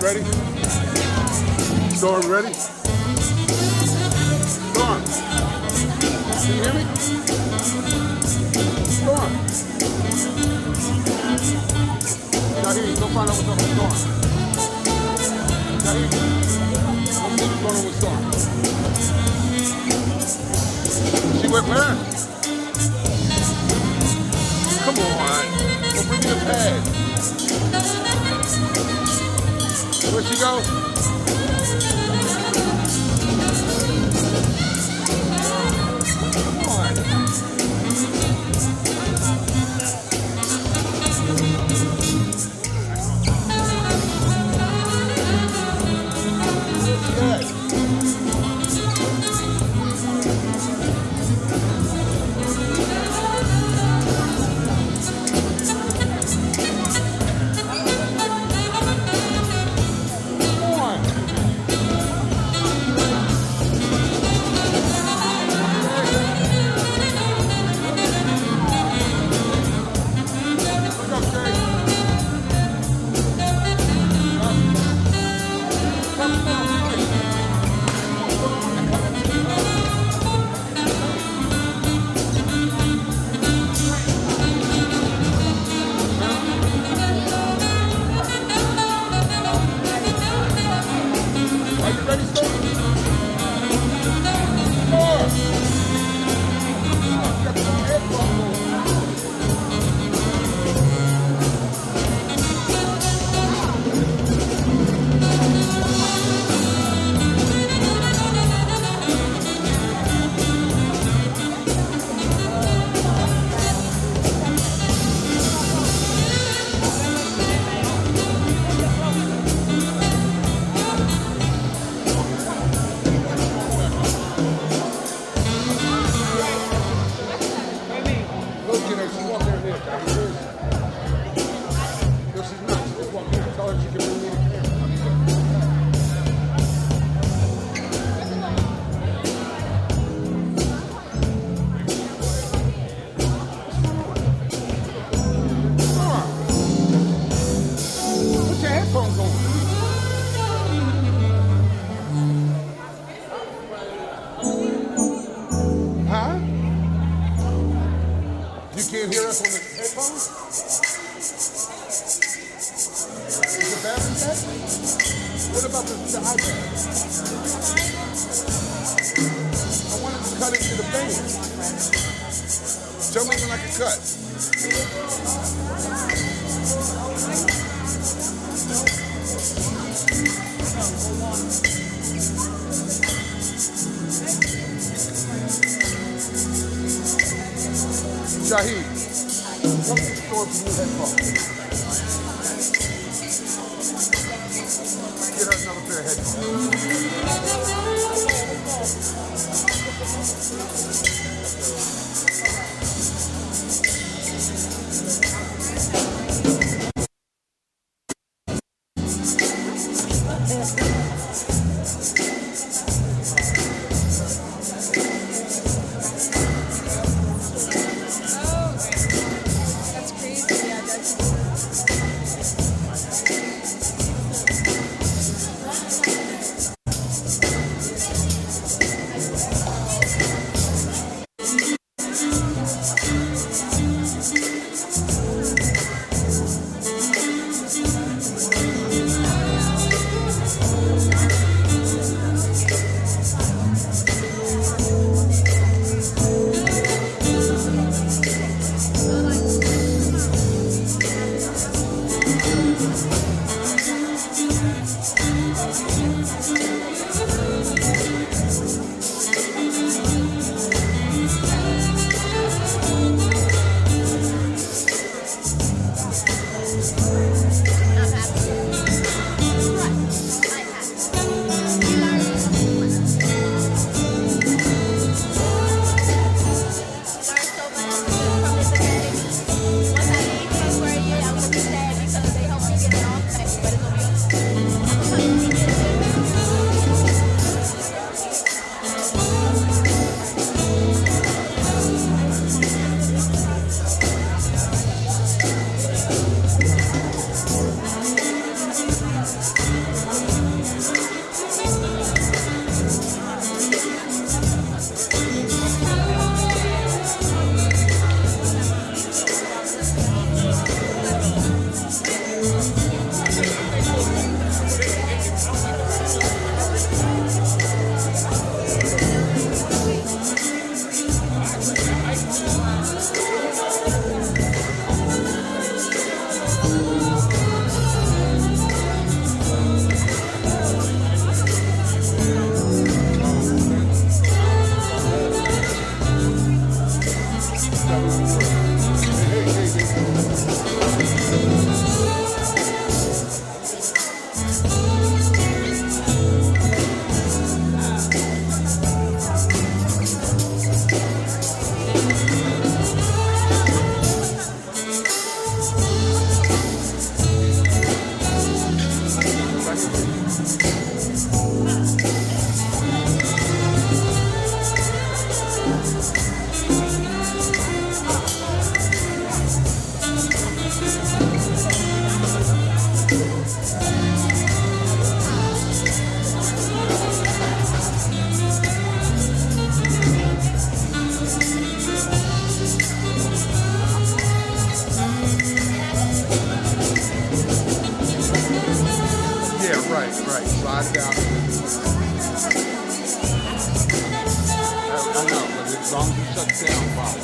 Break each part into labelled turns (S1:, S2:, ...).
S1: Ready? Storm, ready? Storm. Can you hear me? Storm. Not here. Go find out what's up with Storm. Not here. Let's see what's going on with Storm. She went where? Come on. Well, bring me the pad. Where'd she go? Come on. cut. Shaheed, come to the store for new headphones. Get her another pair of Right. Slide it out. I know, but as long as you shut it down, Bob.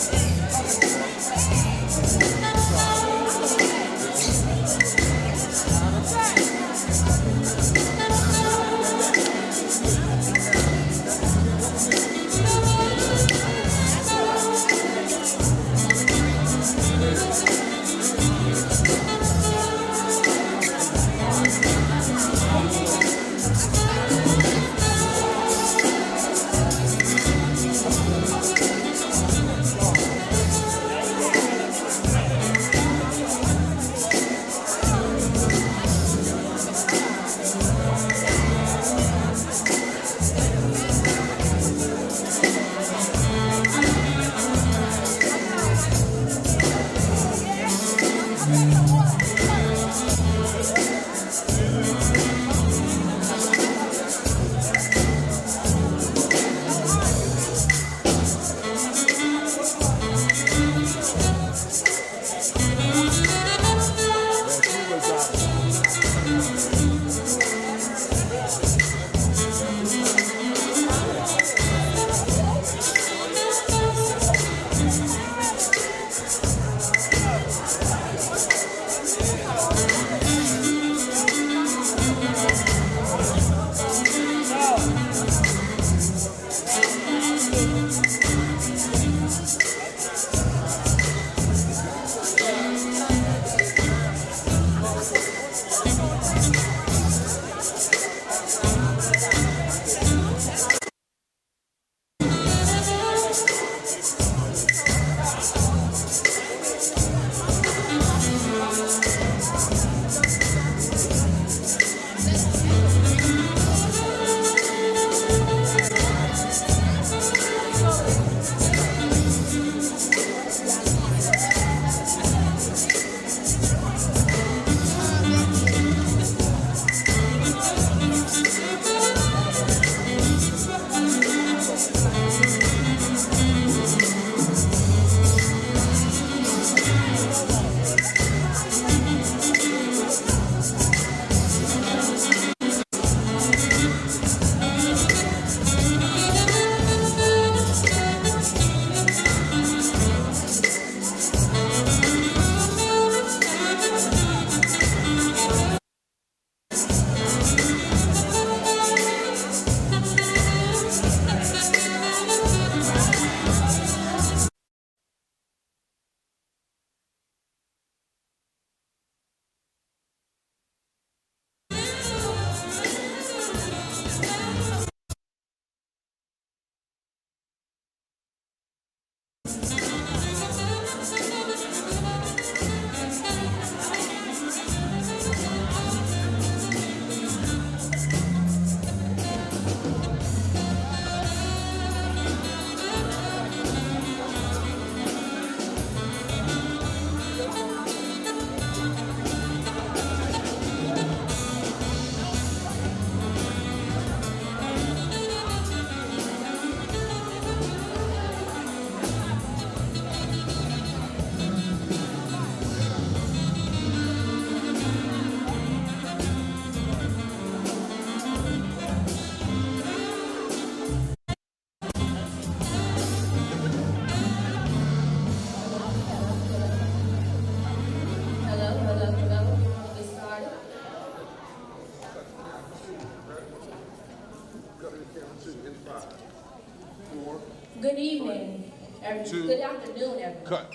S2: Good evening, good afternoon, everyone.
S1: Cut.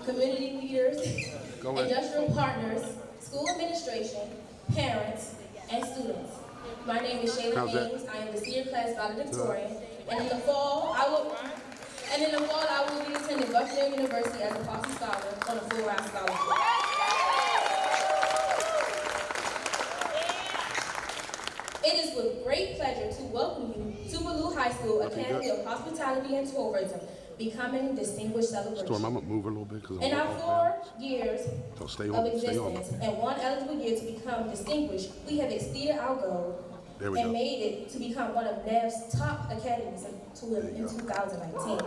S2: Community leaders, industrial partners, school administration, parents, and students. My name is Shayla Haynes. I am the senior class valedictorian, and in the fall, I will be attending Bucknell University as a Foster Scholar on a full-ride scholarship. It is with great pleasure to welcome you to Ballou High School Academy of Hospitality and Tourism, becoming distinguished celebration.
S1: Storm, I'm gonna move a little bit because
S2: in our 4 years of existence and 1 eligible year to become distinguished, we have exceeded our goal and made it to become one of NEV's top academies in 2019.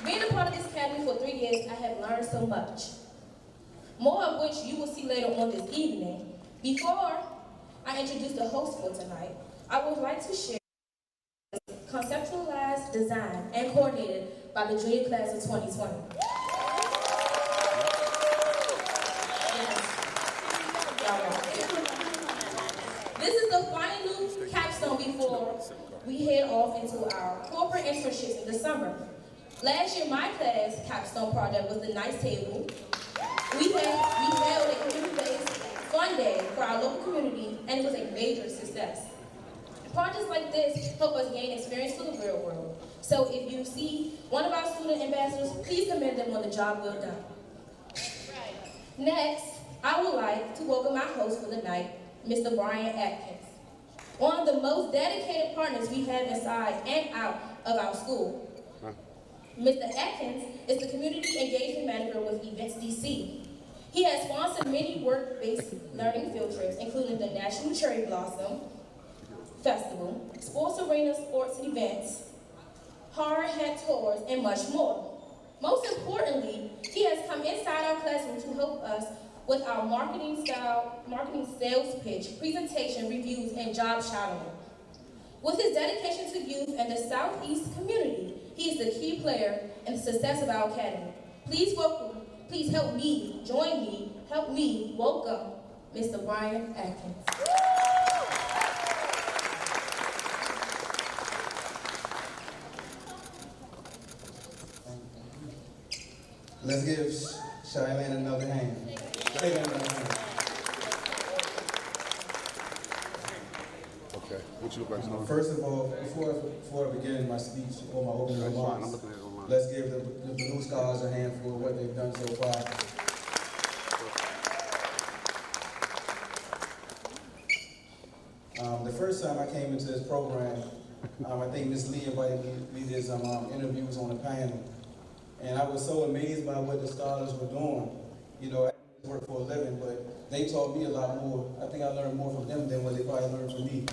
S2: Being a part of this academy for 3 years, I have learned so much. More of which you will see later on this evening. Before I introduce the host for tonight, I would like to share conceptualized, designed, and coordinated by the junior class of 2020. This is the final capstone before we head off into our corporate internships in the summer. Last year, my class capstone project was the Nice Table. We held a community-based fun day for our local community, and it was a major success. Projects like this help us gain experience for the real world. So if you see one of our student ambassadors, please commend them on the job well done. Next, I would like to welcome our host for the night, Mr. Brian Atkins. One of the most dedicated partners we have inside and out of our school. Mr. Atkins is the Community Engagement Manager with Events DC. He has sponsored many work-based learning field trips, including the National Cherry Blossom Festival, sports arena sports events, hard hat tours, and much more. Most importantly, he has come inside our classroom to help us with our marketing sales pitch, presentation, reviews, and job shadowing. With his dedication to youth and the Southeast community, he is the key player in the success of our academy. Please welcome, please help me, join me, help me welcome Mr. Brian Atkins.
S3: Let's give Shailene another hand. Shailene another hand.
S1: Okay, what you look like, son?
S3: First of all, before I begin my speech or my opening
S1: That's fine, I'm
S3: remarks,
S1: looking at it online.
S3: let's give the Ballou Scholars a hand for what they've done so far. The first time I came into this program, I think Ms. Lee invited me to these interviews on the panel. And I was so amazed by what the scholars were doing. You know, I work for a living, but they taught me a lot more. I think I learned more from them than what they probably learned from me.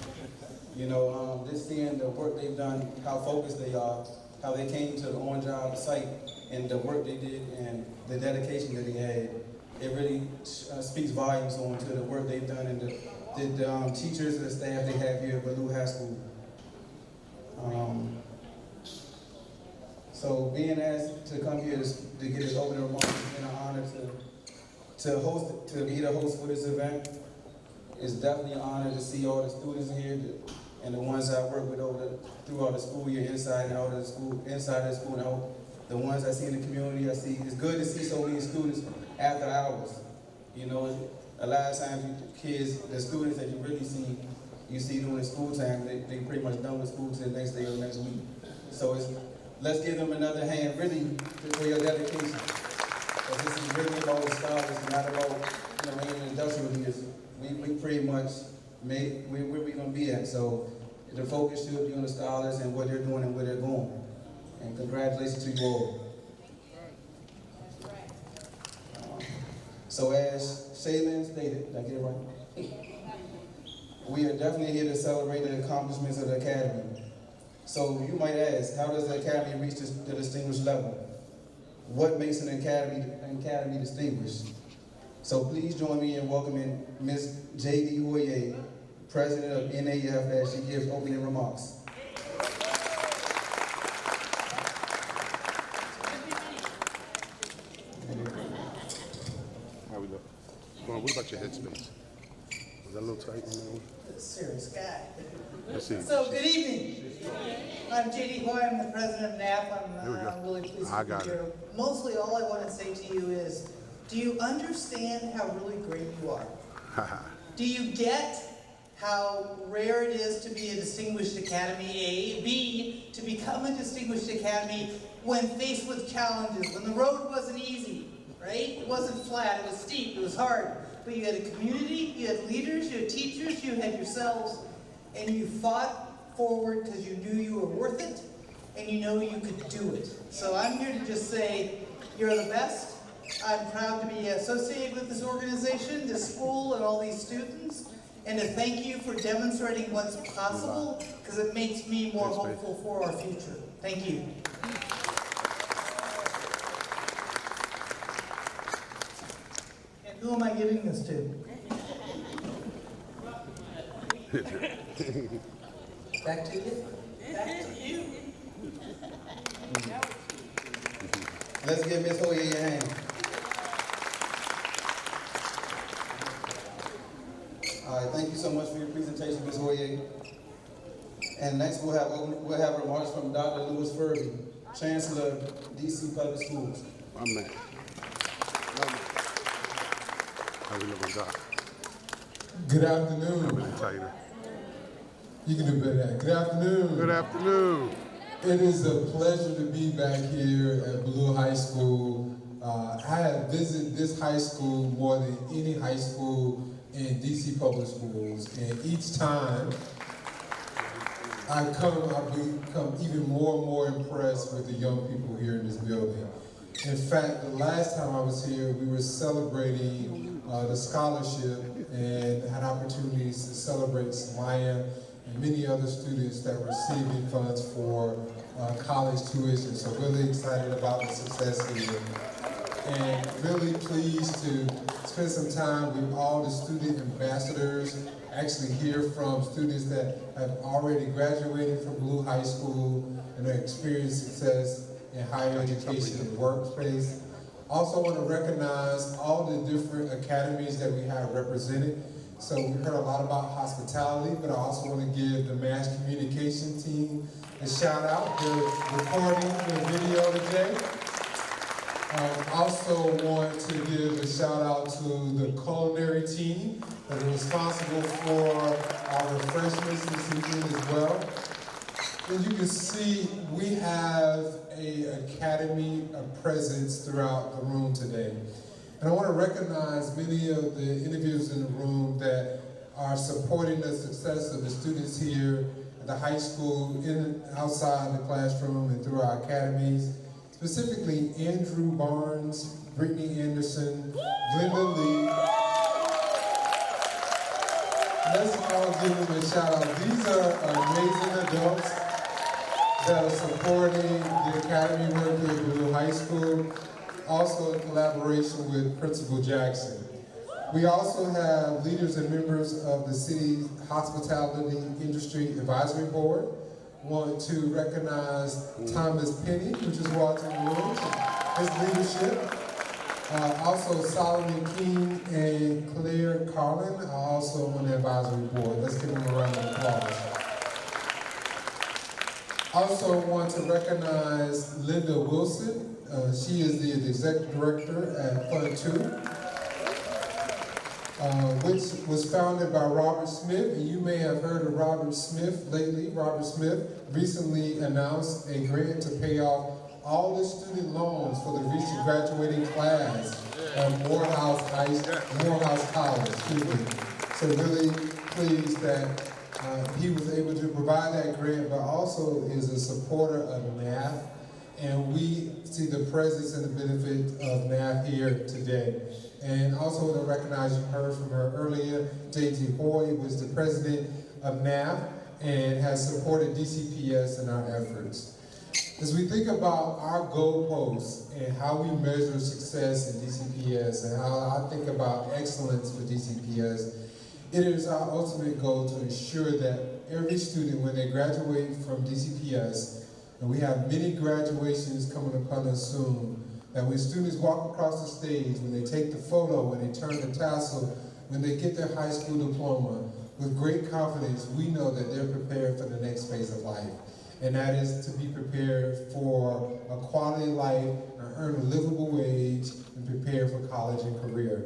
S3: You know, just seeing the work they've done, how focused they are, how they came to the on-job site, and the work they did, and the dedication that they had, it really speaks volumes on to the work they've done and the teachers and the staff they have here at Ballou High School. So being asked to come here to get his opening remarks, it's been an honor to be the host for this event. It's definitely an honor to see all the students here and the ones I work with throughout the school year, inside and out of the school, inside of the school and out. The ones I see in the community, I see. It's good to see so many students after hours. You know, a lot of times the students that you really see, you see during school time, they pretty much done with school till the next day or next week. So let's give them another hand, really, for your dedication. Because this is really about the scholars, not about, any industrial leaders. We pretty much made where we're going to be at. So the focus should be on the scholars and what they're doing and where they're going. And congratulations to you all. So as Shailene stated, did I get it right? We are definitely here to celebrate the accomplishments of the Academy. So you might ask, how does the Academy reach the distinguished level? What makes an academy distinguished? So please join me in welcoming Ms. J.D. Hoyer, President of NAF, as she gives opening remarks.
S1: How we look? What about your headspace? Is that a little tight on that one?
S4: Serious guy.
S1: Let's see.
S4: So, good evening. I'm J.D. Hoy. I'm the president of NAP.
S1: Here we go.
S4: I'm really pleased
S1: I
S4: to
S1: got
S4: be
S1: it.
S4: here. Mostly, all I want to say to you is, do you understand how really great you are? Do you get how rare it is to be a distinguished academy, A? B, to become a distinguished academy when faced with challenges, when the road wasn't easy, right? It wasn't flat, it was steep, it was hard. But you had a community, you had leaders, you had teachers, you had yourselves, and you fought forward because you knew you were worth it, and you know you could do it. So I'm here to just say, you're the best. I'm proud to be associated with this organization, this school, and all these students, and to thank you for demonstrating what's possible, because it makes me more hopeful for our future. Thank you. And who am I giving this to? Back to you? Back to you.
S3: Let's give Ms. Hoyer a hand. All right, thank you so much for your presentation, Ms. Hoyer. And next we'll have remarks from Dr. Louis Furby, Chancellor of DC Public Schools.
S1: My man. How we looking, Doc?
S5: Good afternoon.
S1: Tighter.
S5: You can do better than that. Good afternoon.
S1: Good afternoon.
S5: It is a pleasure to be back here at Ballou High School. I have visited this high school more than any high school in DC Public Schools, and each time I become even more and more impressed with the young people here in this building. In fact, the last time I was here, we were celebrating the scholarship and had opportunities to celebrate Samaya and many other students that were receiving funds for college tuition. So really excited about the success here. And really pleased to spend some time with all the student ambassadors, actually hear from students that have already graduated from Ballou High School and are experiencing success in higher education and workspace. Also want to recognize all the different academies that we have represented. So we heard a lot about hospitality, but I also want to give the mass communication team a shout out. They're recording the video today. Also want to give a shout out to the culinary team that are responsible for our refreshments this evening as well. As you can see, we have an academy of presence throughout the room today. And I want to recognize many of the individuals in the room that are supporting the success of the students here at the high school, in and outside the classroom and through our academies. Specifically, Andrew Barnes, Brittany Anderson, Glenda Lee. Let's all give them a shout out. These are amazing adults that are supporting the academy work here at Ballou High School, also in collaboration with Principal Jackson. We also have leaders and members of the city's Hospitality Industry Advisory Board. Want to recognize Thomas Penny, which is watching the room, his leadership. Also Solomon King and Claire Carlin are also on the advisory board. Let's give them a round of applause. Also want to recognize Linda Wilson. She is the executive director at Fund 2. Which was founded by Robert Smith, and you may have heard of Robert Smith lately. Robert Smith recently announced a grant to pay off all the student loans for the recent graduating class of Morehouse College. So really pleased that he was able to provide that grant, but also is a supporter of NAF, and we see the presence and the benefit of NAF here today. And also want to recognize, you heard from her earlier, J.T. Hoy was the president of NAF and has supported DCPS in our efforts. As we think about our goalposts and how we measure success in DCPS and how I think about excellence for DCPS, it is our ultimate goal to ensure that every student, when they graduate from DCPS, and we have many graduations coming upon us soon, that when students walk across the stage, when they take the photo, when they turn the tassel, when they get their high school diploma, with great confidence, we know that they're prepared for the next phase of life. And that is to be prepared for a quality life, and earn a livable wage, and prepare for college and career.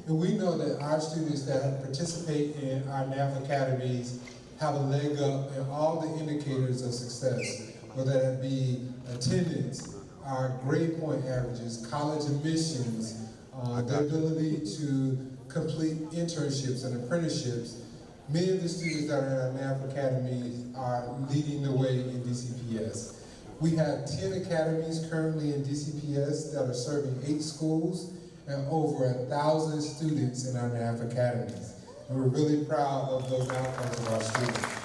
S5: And we know that our students that participate in our NAF academies have a leg up in all the indicators of success, whether that be attendance, our grade point averages, college admissions, the ability to complete internships and apprenticeships. Many of the students that are in our NAF academies are leading the way in DCPS. We have 10 academies currently in DCPS that are serving 8 schools and over 1,000 students in our NAF academies. And we're really proud of those outcomes of our students.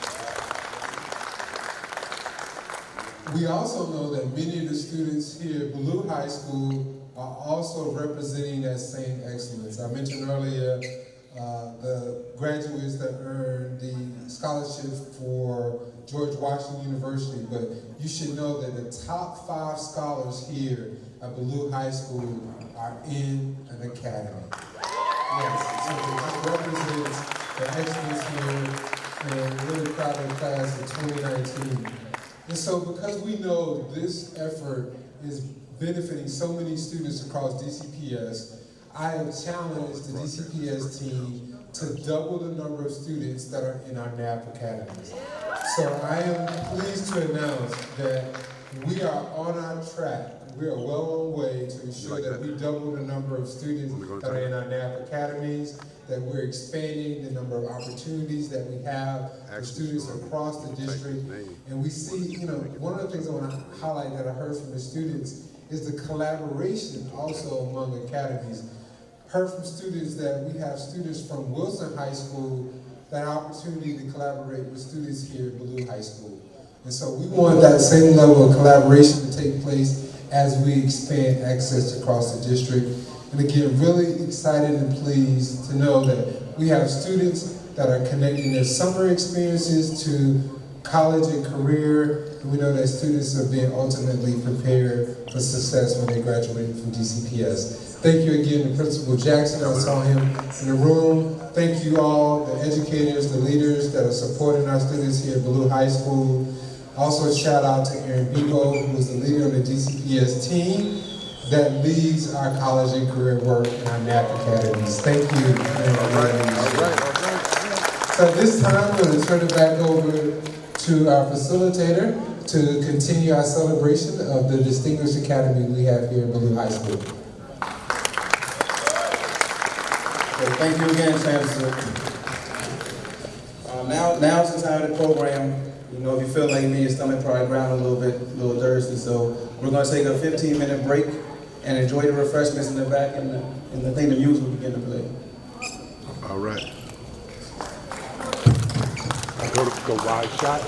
S5: We also know that many of the students here at Ballou High School are also representing that same excellence. I mentioned earlier the graduates that earned the scholarship for George Washington University, but you should know that the top 5 scholars here at Ballou High School are in an academy. Yes, so it represents the excellence here, and we're really proud of the class of 2019. And so because we know this effort is benefiting so many students across DCPS, I have challenged the DCPS team to double the number of students that are in our NAF academies. So I am pleased to announce that we are on our track. We are well on way to ensure that we double the number of students that are in our NAF academies, that we're expanding the number of opportunities that we have for students across the district. And we see, one of the things I want to highlight that I heard from the students is the collaboration also among academies. Heard from students that we have students from Wilson High School that opportunity to collaborate with students here at Ballou High School. And so we want that same level of collaboration to take place as we expand access across the district. And again, really excited and pleased to know that we have students that are connecting their summer experiences to college and career and we know that students are being ultimately prepared for success when they graduate from DCPS. Thank you again to Principal Jackson. I saw him in the room. Thank you all, the educators, the leaders that are supporting our students here at Ballou High School. Also a shout out to Aaron Bebo, who is the leader of the DCPS team that leads our college and career work in our NAP academies. Thank you.
S1: All right.
S5: So at this time, I'm going to turn it back over to our facilitator to continue our celebration of the distinguished academy we have here at Ballou High School.
S3: Okay, thank you again, Chancellor. Now's the time of the program. You know, if you feel like me, your stomach probably ground a little thirsty. So we're going to take a 15-minute break and enjoy the refreshments in the back, and the music will begin to play.
S1: All right. Go wide shot.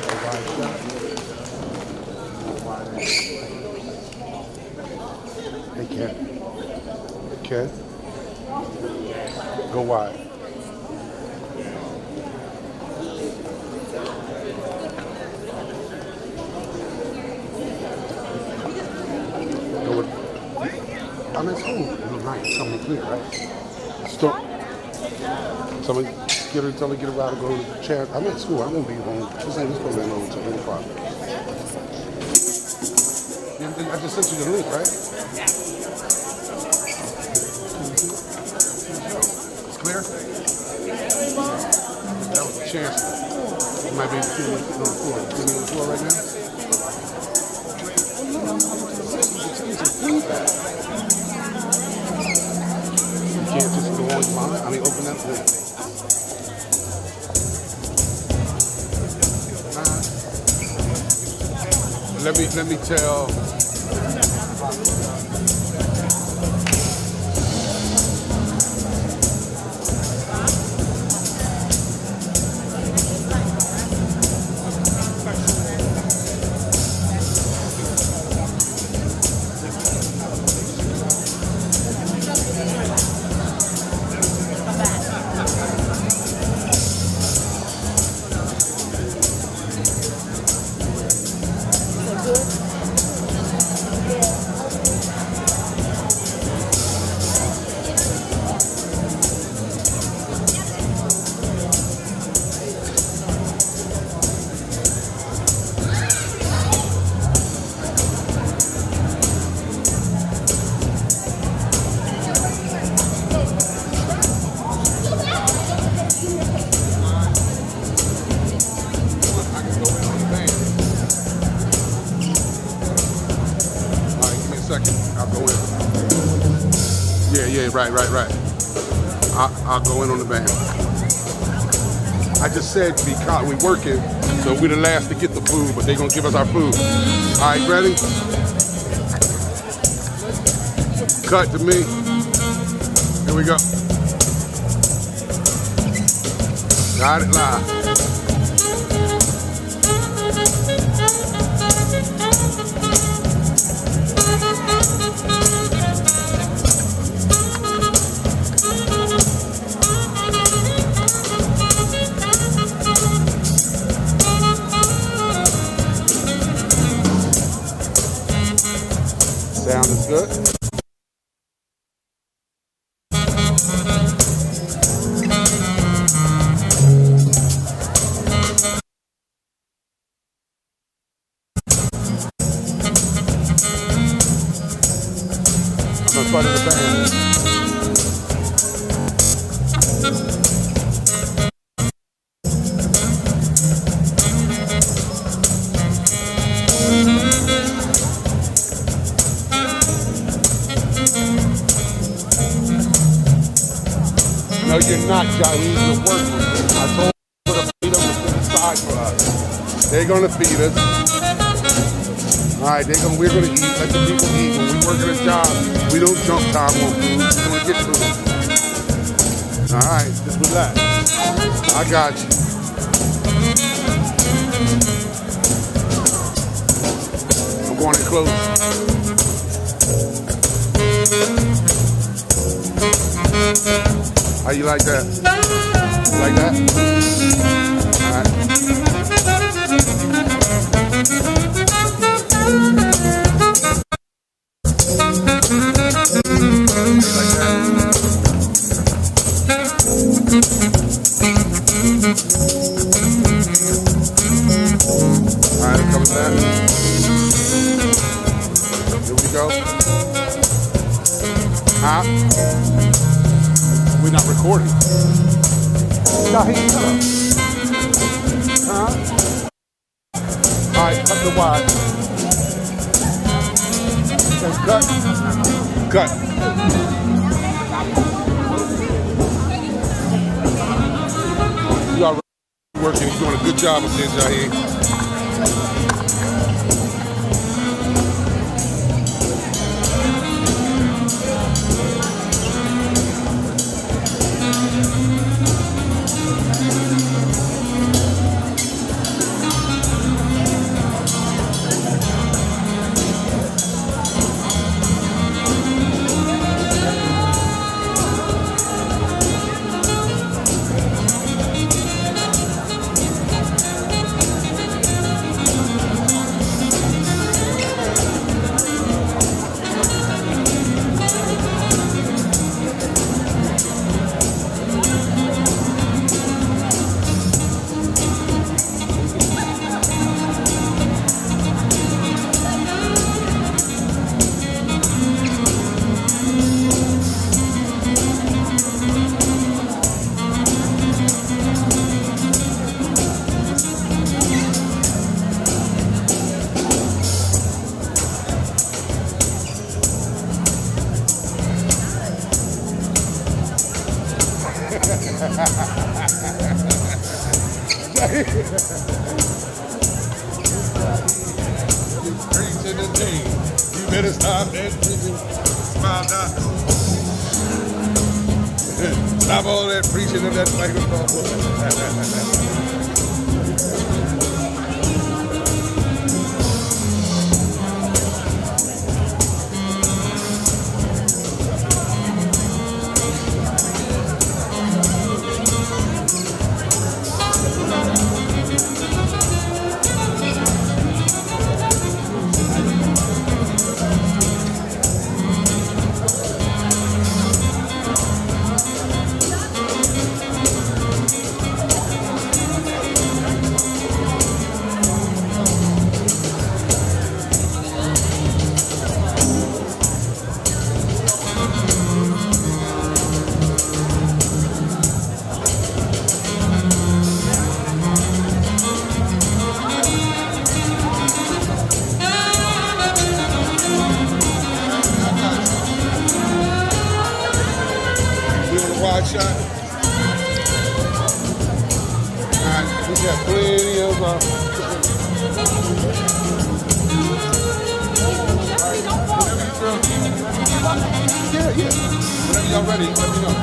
S1: Hey, Ken. Go wide. I'm in school. Nice. Something clear, right? Stop. Somebody tell me get her out to go to the chair. I'm at school. I won't be home. This ain't this program over until 8 o'clock. I just sent you the link, right? It's clear? That was the chancellor. You might be able to on the floor. You on the floor right now? You can't just go on your mind. I mean, open that link. Let me tell. Right. I'll go in on the band. I just said we working, so we're the last to get the food, but they're gonna give us our food. All right, ready? Cut to me. Here we go. Got it live. Sound is good. I'm in front of the band. No, you're not, Jaheed. You're working. I told you to feed them to the side for us. They're gonna feed us. All right, we're gonna eat. Let the people eat. When we work at a job, we don't jump time on food. We're gonna get food. All right, just relax. I got you. I'm going in close. How you like that? You like that? All right. We're not recording. Shaheed, huh? All right, cut the wire. Cut. Cut. You already working. You're doing a good job up there, Shaheed. Preaching the thing. You better stop that preaching. Smile down. Stop all that preaching in that microphone. Wide shot. Alright, we got plenty of yeah. Whenever y'all ready, let me know.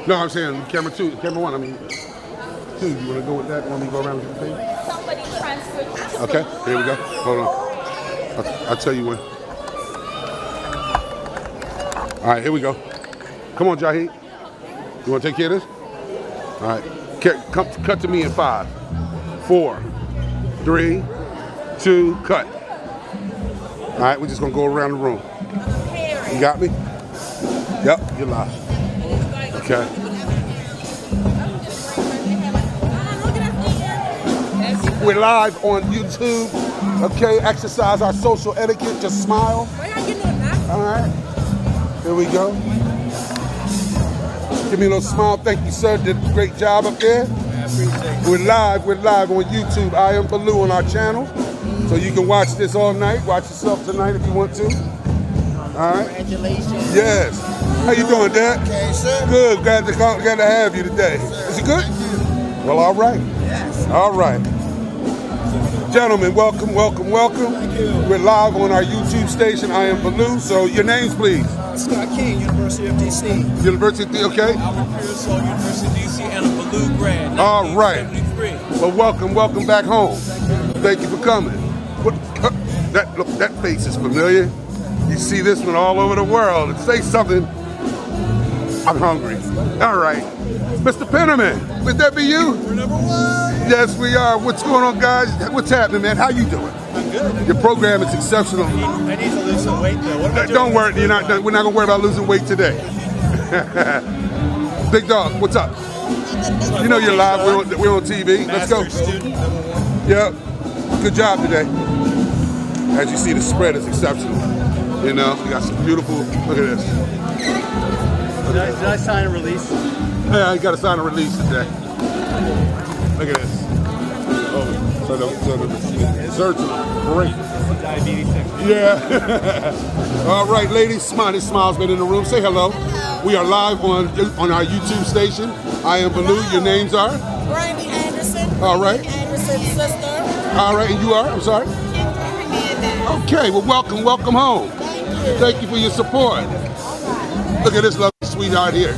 S1: No, I'm saying camera 2, camera 1. I mean 2. You want to go with that? Want me to go around with the thing?
S2: Somebody transferred.
S1: Okay, here we go. Hold on. I'll tell you when. All right, here we go. Come on, Jahid. You want to take care of this? All right. Cut to me in 5, 4, 3, 2, cut. All right, we're just going to go around the room. You got me? Yep, you're live. Okay. We're live on YouTube. Okay, exercise our social etiquette. Just smile. All right. Here we go. Give me a little smile. Thank you, sir. Did a great job up there. We're live on YouTube. I am Ballou on our channel. So you can watch this all night. Watch yourself tonight if you want to. All right.
S6: Congratulations.
S1: Yes. How you doing, Dad?
S6: Okay, sir.
S1: Good. Glad to have you today. Is it good? Well, all right.
S6: Yes.
S1: All right. Gentlemen, welcome.
S6: Thank you.
S1: We're live on our YouTube station. I am Ballou. So your names, please.
S6: Scott King, University of D.C.
S1: University, okay?
S6: Albert Pearsall, University of D.C. and a Ballou grad.
S1: All right.
S6: 1973.
S1: Well, welcome back home. Thank you for coming. That face is familiar. You see this one all over the world. Say something. I'm hungry. All right. Mr. Pennerman, would that be you?
S6: We're number 1.
S1: Yes, we are. What's going on, guys? What's happening, man? How you doing?
S6: I'm good.
S1: Your program is exceptional.
S6: I need to lose some weight, though. What am I doing?
S1: Don't worry. We're not going to worry about losing weight today. Big dog, what's up? You know you're live. We're on TV. Let's go.
S6: Master student, number 1.
S1: Yep. Good job today. As you see, the spread is exceptional. You know, we got some beautiful. Look at this.
S6: Did I sign a release?
S1: Yeah, you got to sign a release today. Look at this. Oh, so the desserts are great.
S6: Diabetes thing.
S1: Yeah. All right, ladies. Smile's been in the room. Say hello. We are live on our YouTube station. I am Ballou. Your names are?
S7: Brandy Anderson.
S1: All right.
S7: Anderson's sister.
S1: All right, and you are? I'm sorry? Okay, well, welcome home. Thank you for your support. Look at this lovely sweetheart here.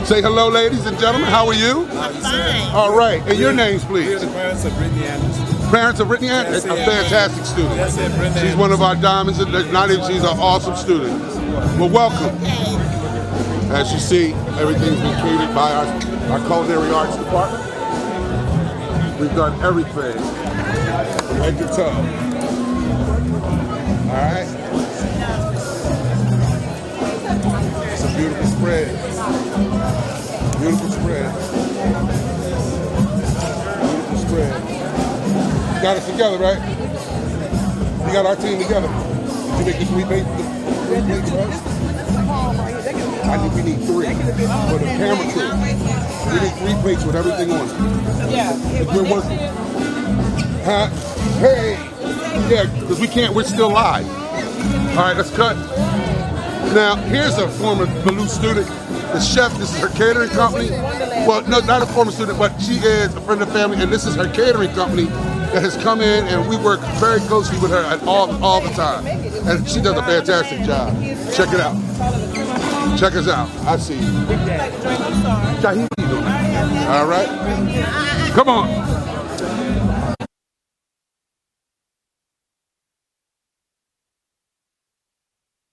S1: Say hello, ladies and gentlemen. How are you?
S7: I'm fine.
S1: All right, and your names,
S6: We're
S1: please.
S6: the parents of Brittany Anderson.
S1: Parents of Brittany Anderson, a fantastic student.
S6: That's it, Brittany.
S1: She's one of our diamonds. Not even, she's an awesome student. Well, welcome. As you see, everything's been catered by our culinary arts department. We've done everything from head to toe. All right. It's a beautiful spread. Beautiful spread. Beautiful spread. You got us together, right? You got our team together. Did you make the 3 plates? Right? I think we need 3 for the camera crew. We need 3 plates with everything on it.
S7: Yeah.
S1: We're working. Huh? Hey! Yeah, because we're still live. All right, let's cut. Now, here's a former Ballou student. The chef, this is her catering company. Well, no, not a former student, but she is a friend of the family, and this is her catering company that has come in, and we work very closely with her all the time. And she does a fantastic job. Check it out. Check us out. I see you. Jahid, how you doing? All right. Come on.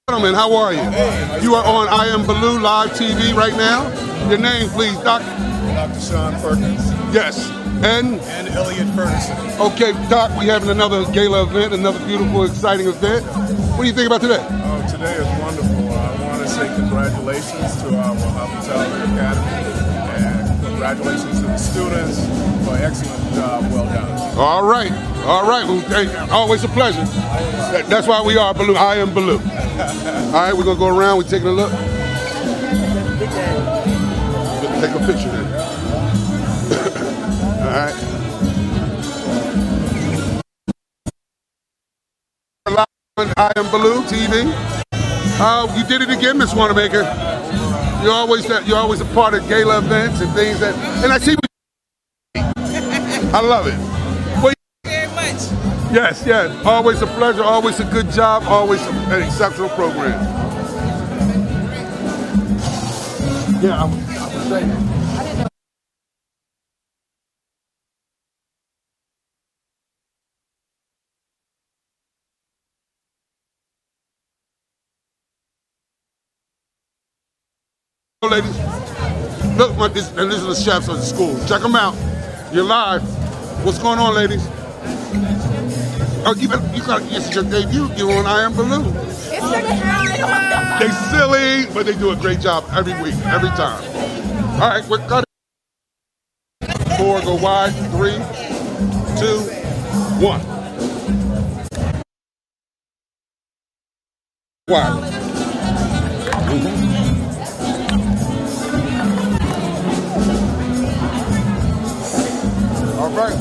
S1: Gentlemen, how are you? You are on I Am Ballou live TV right now. Your name, please, Doc.
S6: Dr. Sean Perkins
S1: Yes. And
S6: Elliot Ferguson.
S1: okay, Doc, we having another gala event, another beautiful, exciting event. What do you think about today?
S8: Oh, today is wonderful. I want to say congratulations to our Hospitality Academy and congratulations to the students for an excellent job. Well done.
S1: All right. Well, hey, always a pleasure. That's why we are Ballou. I am Ballou. All right, we're gonna go around. We're taking a look. Take a picture then. All right. I am Ballou TV. You did it again, Miss Wanamaker. You're always a part of gala events and things and I see. I love it. Well,
S7: Very much.
S1: yes. Always a pleasure. Always a good job. Always an exceptional program. Yeah. say it. Ladies, look, and this is the chefs of the school. Check them out. You're live. What's going on, ladies? Oh, you got it's your debut. You on I Am Ballou. They silly, but they do a great job every week, every time. All right, we're cutting. 4, go wide. 3, 2, 1. Wide. All right.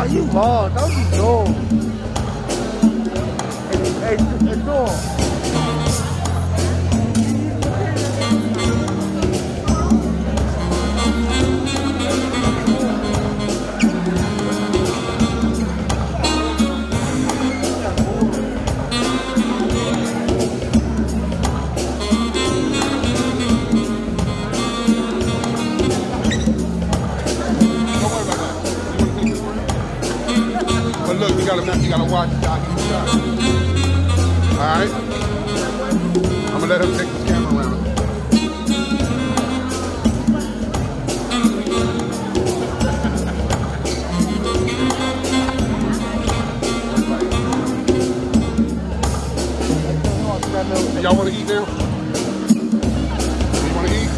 S9: You ball, don't you go. Hey, go.
S1: But look, you gotta watch Doc. All right? I'm gonna let him take this camera around. Do y'all wanna eat now? You wanna eat?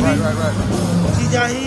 S1: Right.
S9: See Jahi?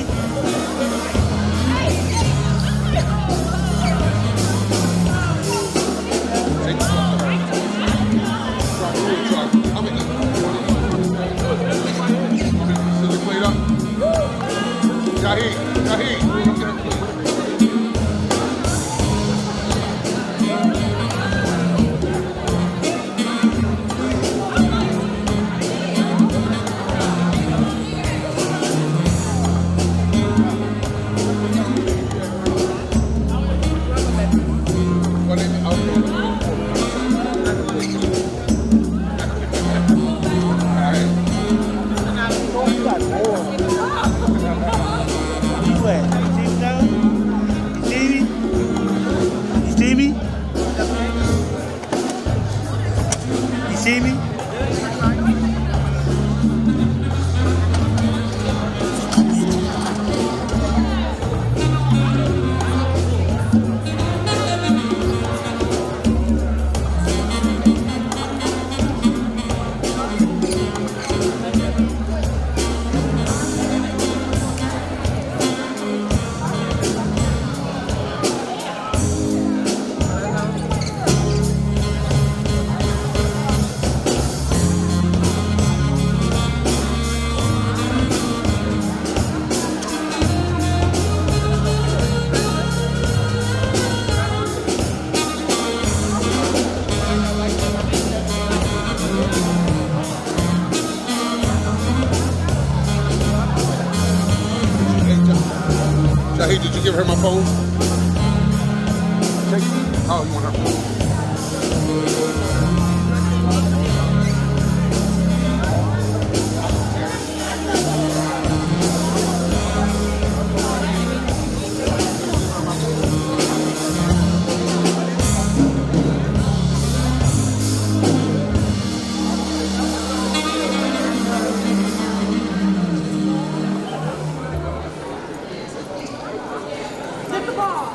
S1: did you give her my phone? Oh, you want her phone?
S10: Hit the ball.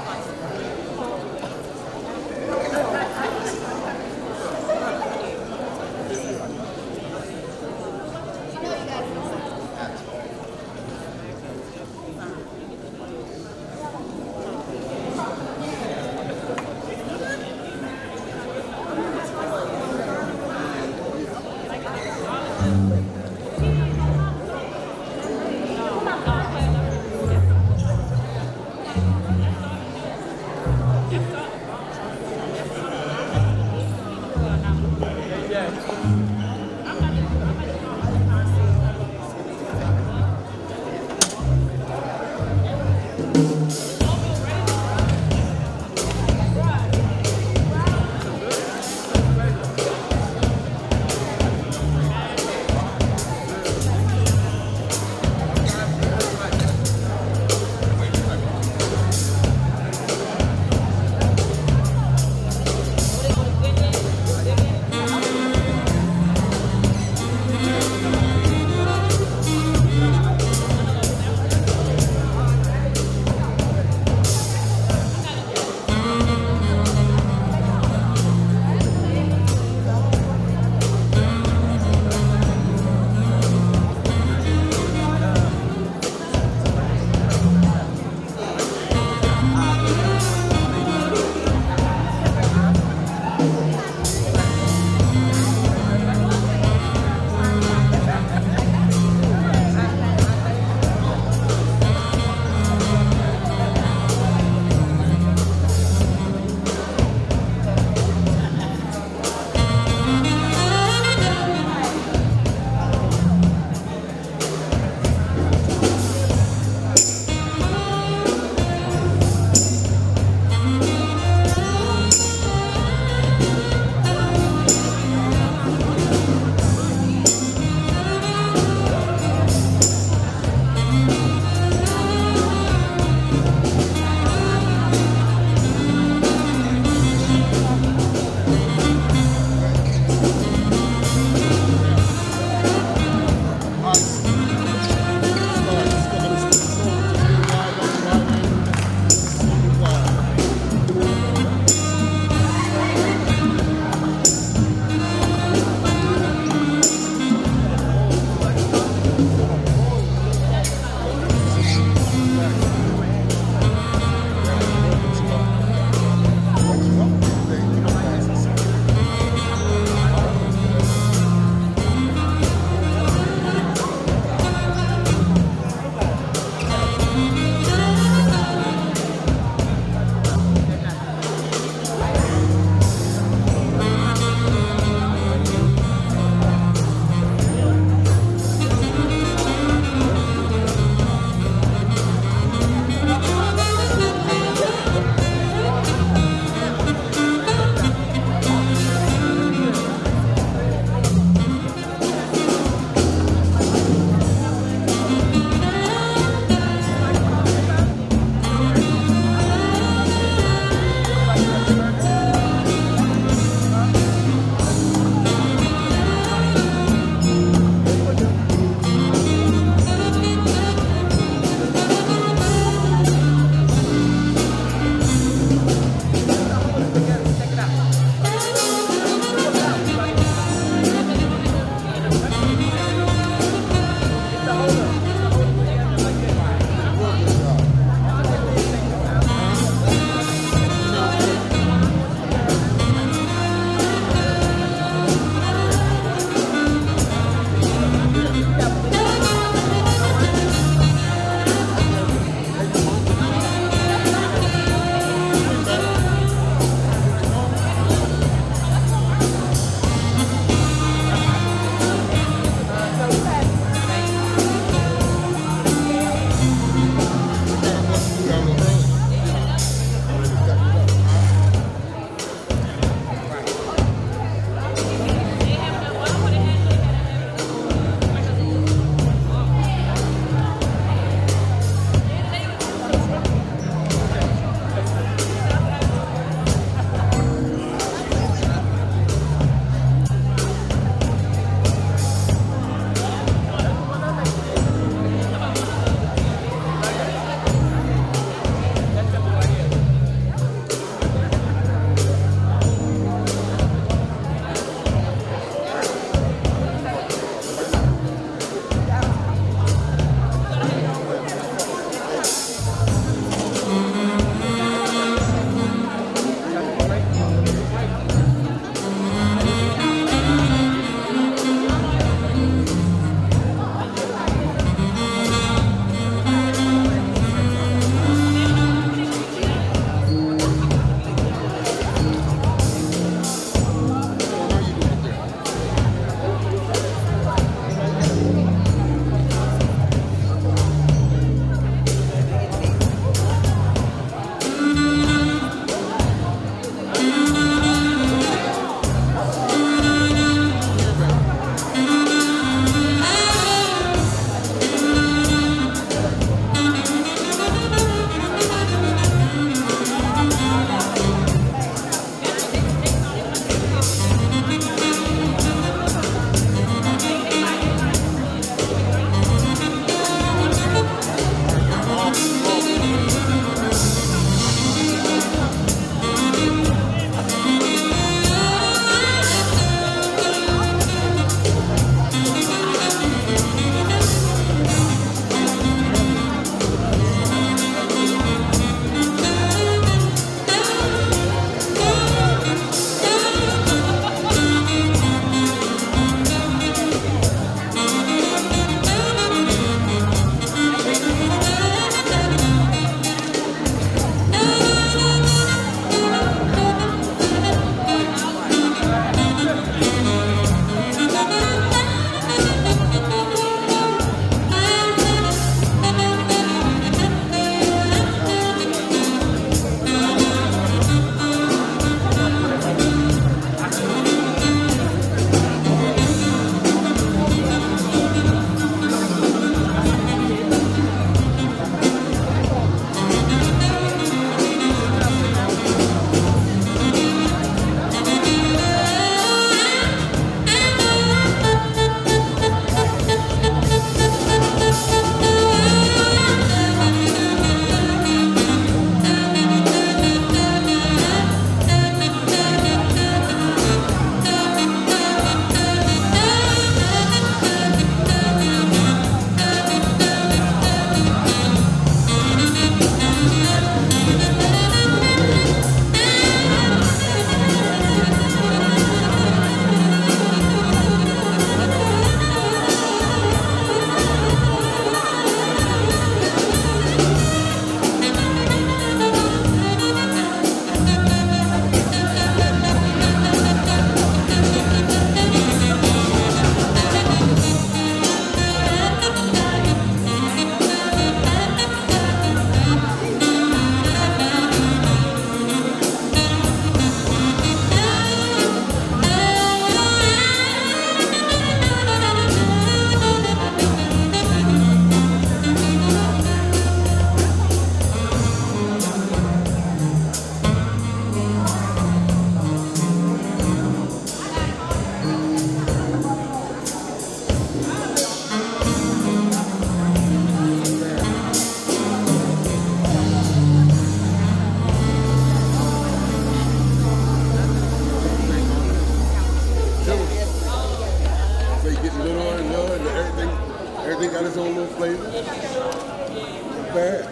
S1: good flavor. Not bad.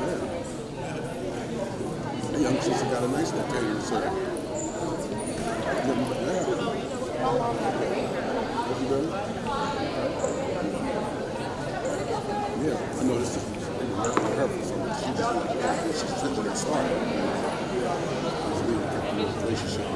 S1: Yeah. The young sister got a nice little catering service. Yeah. What you doing? Yeah, I know this is her for something. She's just to get started. It's really a relationship.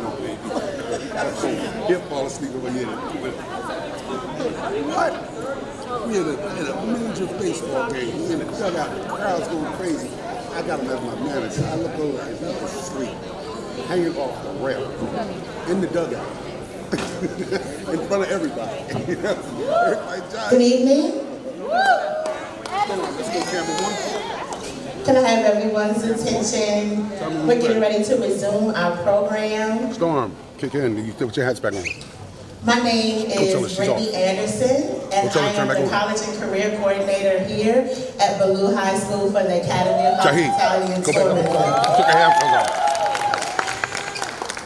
S1: no baby. He'll fall asleep over here. What? We had a major baseball game. We in the dugout. The crowd's going crazy. I got him as my manager. I look over and he's asleep, hanging off the rail in the dugout. In front of everybody.
S10: Good evening.
S1: Let's go, camera one.
S10: Can I have everyone's attention? We're getting ready to resume our program.
S1: Storm, kick in. You put your hats back on.
S10: My name is Brittany Anderson, and I am the College and Career Coordinator here at Ballou High School for the Academy of Hospitality and Tourism.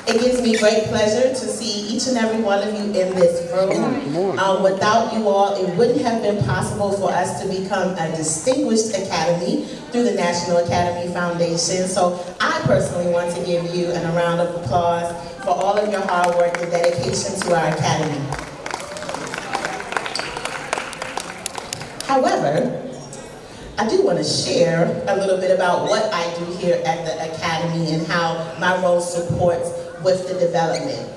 S10: It gives me great pleasure to see each and every one of you in this room. Without you all, it wouldn't have been possible for us to become a distinguished academy through the National Academy Foundation. So I personally want to give you a round of applause for all of your hard work and dedication to our academy. However, I do want to share a little bit about what I do here at the academy and how my role supports with the development.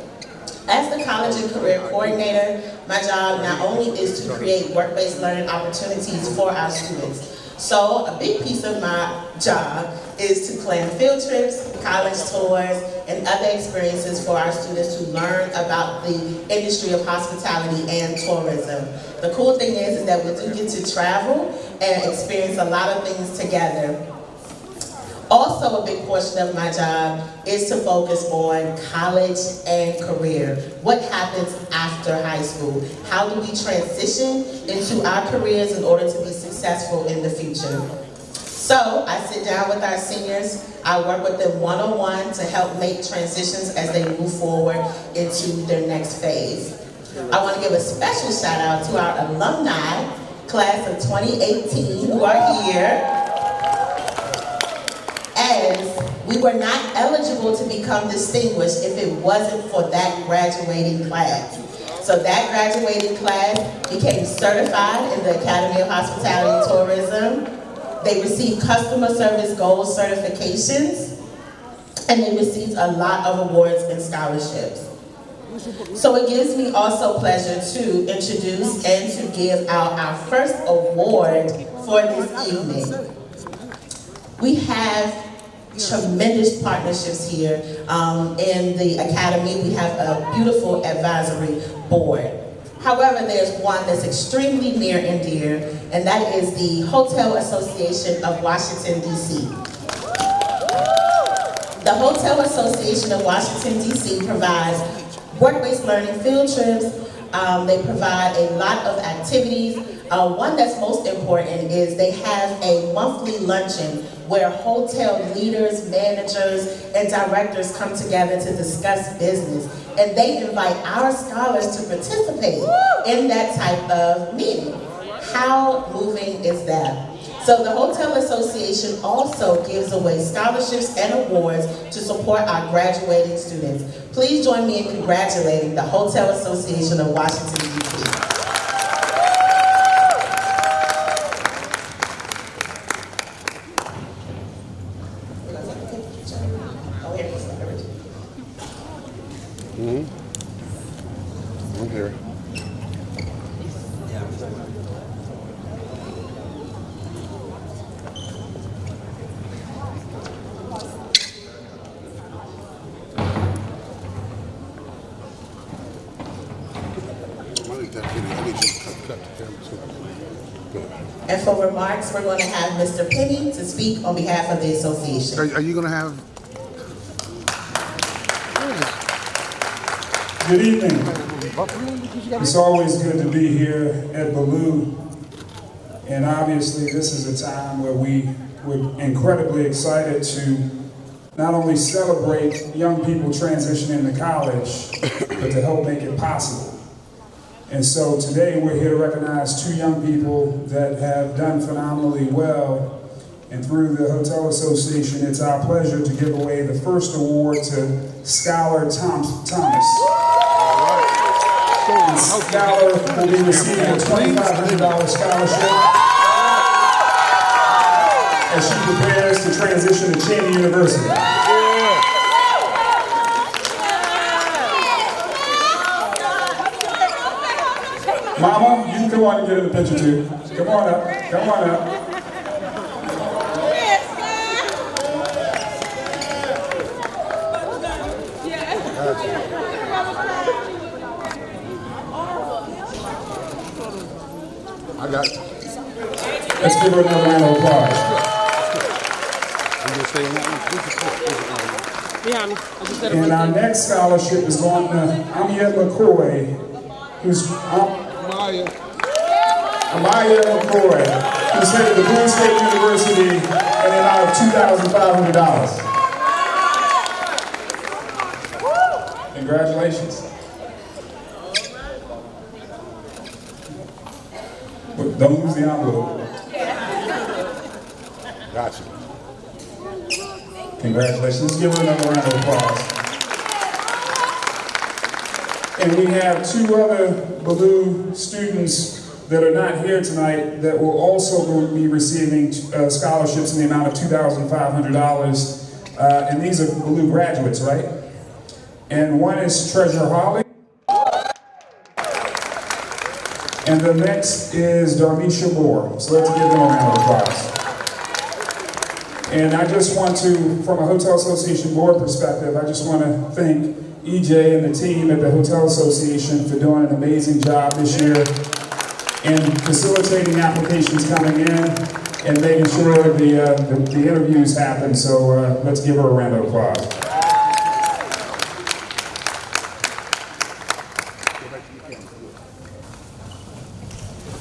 S10: As the College and Career Coordinator, my job not only is to create work-based learning opportunities for our students. So a big piece of my job is to plan field trips, college tours, and other experiences for our students to learn about the industry of hospitality and tourism. The cool thing is that we do get to travel and experience a lot of things together. Also, a big portion of my job is to focus on college and career. What happens after high school? How do we transition into our careers in order to be successful in the future? So, I sit down with our seniors. I work with them one-on-one to help make transitions as they move forward into their next phase. I want to give a special shout out to our alumni, class of 2018, who are here. As we were not eligible to become distinguished if it wasn't for that graduating class. So that graduating class became certified in the Academy of Hospitality and Tourism. They received customer service gold certifications, and they received a lot of awards and scholarships. So it gives me also pleasure to introduce and to give out our first award for this evening. We have tremendous partnerships here in the Academy. We have a beautiful advisory board. However, there's one that's extremely near and dear, and that is the Hotel Association of Washington, D.C. The Hotel Association of Washington, D.C. provides work-based learning field trips. They provide a lot of activities. One that's most important is they have a monthly luncheon where hotel leaders, managers, and directors come together to discuss business. And they invite our scholars to participate in that type of meeting. How moving is that? So the Hotel Association also gives away scholarships and awards to support our graduating students. Please join me in congratulating the Hotel Association of Washington, D.C.
S1: I'm here.
S10: And for remarks, we're going to have Mr. Penny to speak on behalf of the association.
S1: Are you going to have...
S11: Good evening. It's always good to be here at Ballou. And obviously this is a time where we're incredibly excited to not only celebrate young people transitioning to college, but to help make it possible. And so today we're here to recognize two young people that have done phenomenally well. And through the Hotel Association, it's our pleasure to give away the first award to Skylar Thomas. And Skylar will be receiving a $2,500 scholarship as she prepares to transition to Cheney University. Mama, you can come on and get in the picture too. Come on up. Come on up.
S1: I got you.
S11: Let's give her another round of applause. And our next scholarship is going to Amaya McCoy, who's Amaya McCoy, who's headed to Ballou State University and an amount of $2,500. Congratulations. But don't lose the envelope.
S1: Gotcha.
S11: Congratulations. Let's give her another round of applause. And we have two other Ballou students that are not here tonight that will also be receiving scholarships in the amount of $2,500. And these are Ballou graduates, right? And one is Treasure Holly. And the next is Darmisha Moore. So let's give them a round of applause. And I just want to, from a Hotel Association board perspective, I just want to thank EJ and the team at the Hotel Association for doing an amazing job this year in facilitating applications coming in and making sure the interviews happen. So let's give her a round of applause.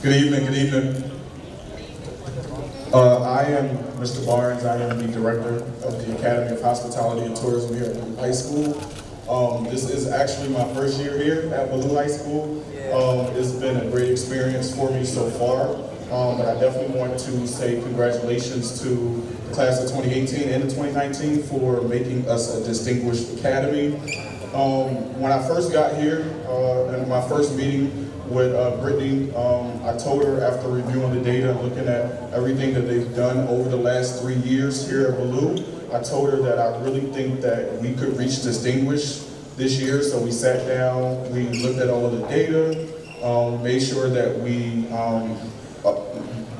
S12: Good evening, good evening. I am Mr. Barnes. I am the director of the Academy of Hospitality and Tourism here at Ballou High School. This is actually my first year here at Ballou High School. It's been a great experience for me so far, but I definitely want to say congratulations to the class of 2018 and the 2019 for making us a distinguished academy. When I first got here, in my first meeting with Brittany, I told her after reviewing the data, looking at everything that they've done over the last 3 years here at Ballou, I told her that I really think that we could reach distinguished this year. So we sat down, we looked at all of the data, made sure that we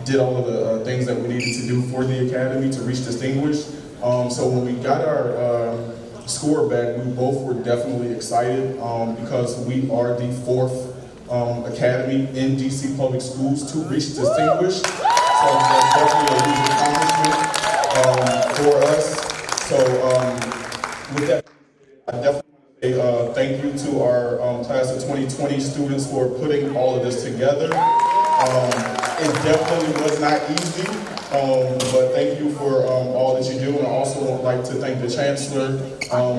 S12: did all of the things that we needed to do for the academy to reach distinguished. So when we got our score back, we both were definitely excited because we are the 4th academy in DC Public Schools to reach distinguished. So that's definitely a huge accomplishment for us. So with that, I definitely want to say thank you to our class of 2020 students for putting all of this together. It definitely was not easy, but thank you for all that you do. And I also would like to thank the Chancellor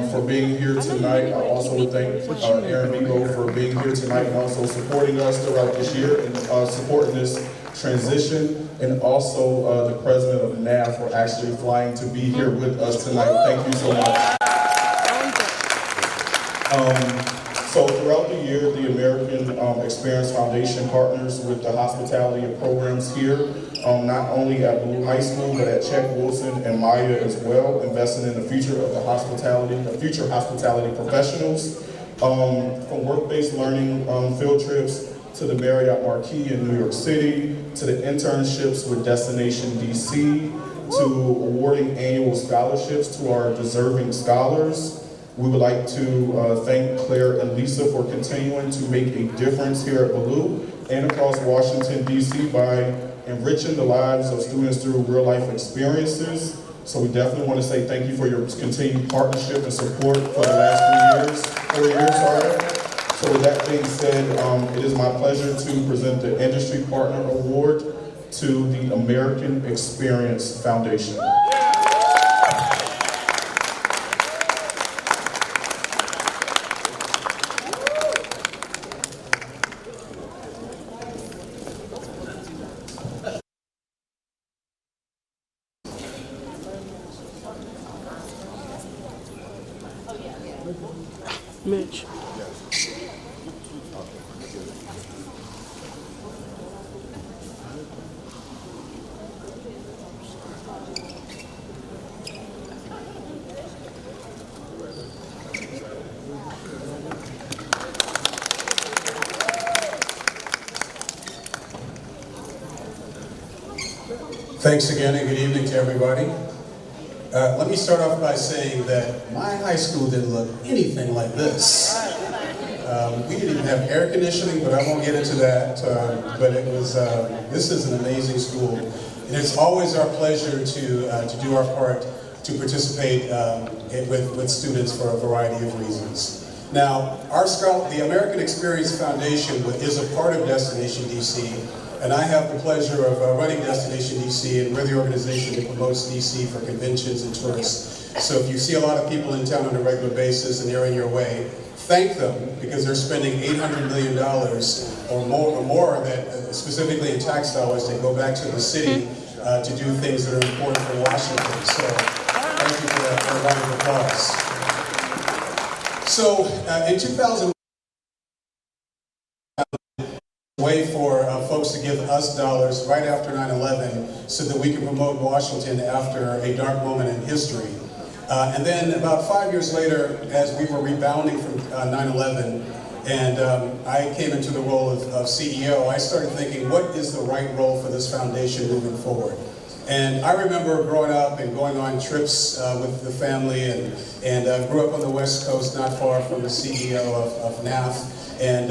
S12: for being here tonight. I also would thank Aaron Vigo for being here tonight and also supporting us throughout this year and supporting this transition. And also the President of NAF for actually flying to be here with us tonight. Thank you so much. So throughout the year, the American Experience Foundation partners with the hospitality programs here, not only at Ballou High School, but at Czech, Wilson, and Maya as well, investing in the future of the future hospitality professionals. From work-based learning field trips to the Marriott Marquis in New York City, to the internships with Destination DC, to awarding annual scholarships to our deserving scholars. We would like to thank Claire and Lisa for continuing to make a difference here at Ballou and across Washington, D.C. by enriching the lives of students through real-life experiences. So we definitely want to say thank you for your continued partnership and support for the last 4 years, sorry. So with that being said, it is my pleasure to present the Industry Partner Award to the American Experience Foundation.
S9: Mitch.
S13: Thanks again and good evening to everybody. Let me start off by saying that my high school didn't look anything like this. We didn't even have air conditioning, but I won't get into that. But it was, this is an amazing school. And it's always our pleasure to do our part to participate with students for a variety of reasons. Now, the American Experience Foundation is a part of Destination DC, and I have the pleasure of running Destination DC, and we're the organization that promotes DC for conventions and tourists. So if you see a lot of people in town on a regular basis and they're in your way, thank them, because they're spending $800 million or more that, specifically in tax dollars, that go back to the city to do things that are important for Washington. So thank you for that. For a round of applause. So in 2000, way for folks to give us dollars right after 9/11 so that we can promote Washington after a dark moment in history. And then about 5 years later, as we were rebounding from 9/11, and I came into the role of CEO, I started thinking, what is the right role for this foundation moving forward? And I remember growing up and going on trips with the family, and grew up on the West Coast, not far from the CEO of NAF, and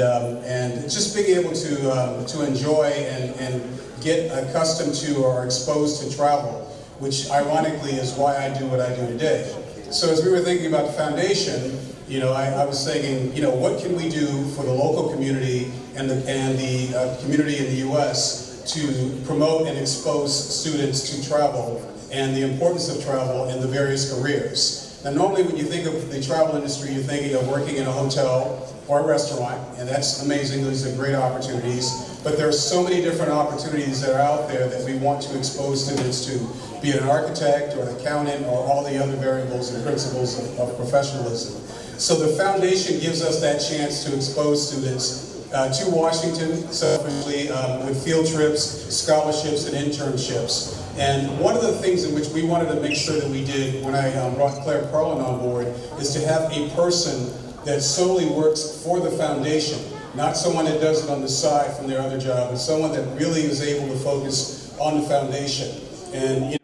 S13: just being able to enjoy and get accustomed to or exposed to travel, which ironically is why I do what I do today. So as we were thinking about the foundation, you know, I was thinking, you know, what can we do for the local community and the community in the U.S. to promote and expose students to travel and the importance of travel and the various careers. Now normally when you think of the travel industry, you're thinking of working in a hotel or a restaurant, and that's amazing, those are great opportunities, but there are so many different opportunities that are out there that we want to expose students to, be it an architect or an accountant or all the other variables and principles of professionalism. So the foundation gives us that chance to expose students to Washington, selfishly, with field trips, scholarships, and internships. And one of the things in which we wanted to make sure that we did when I brought Claire Carlin on board is to have a person that solely works for the foundation, not someone that does it on the side from their other job, but someone that really is able to focus on the foundation. And you know,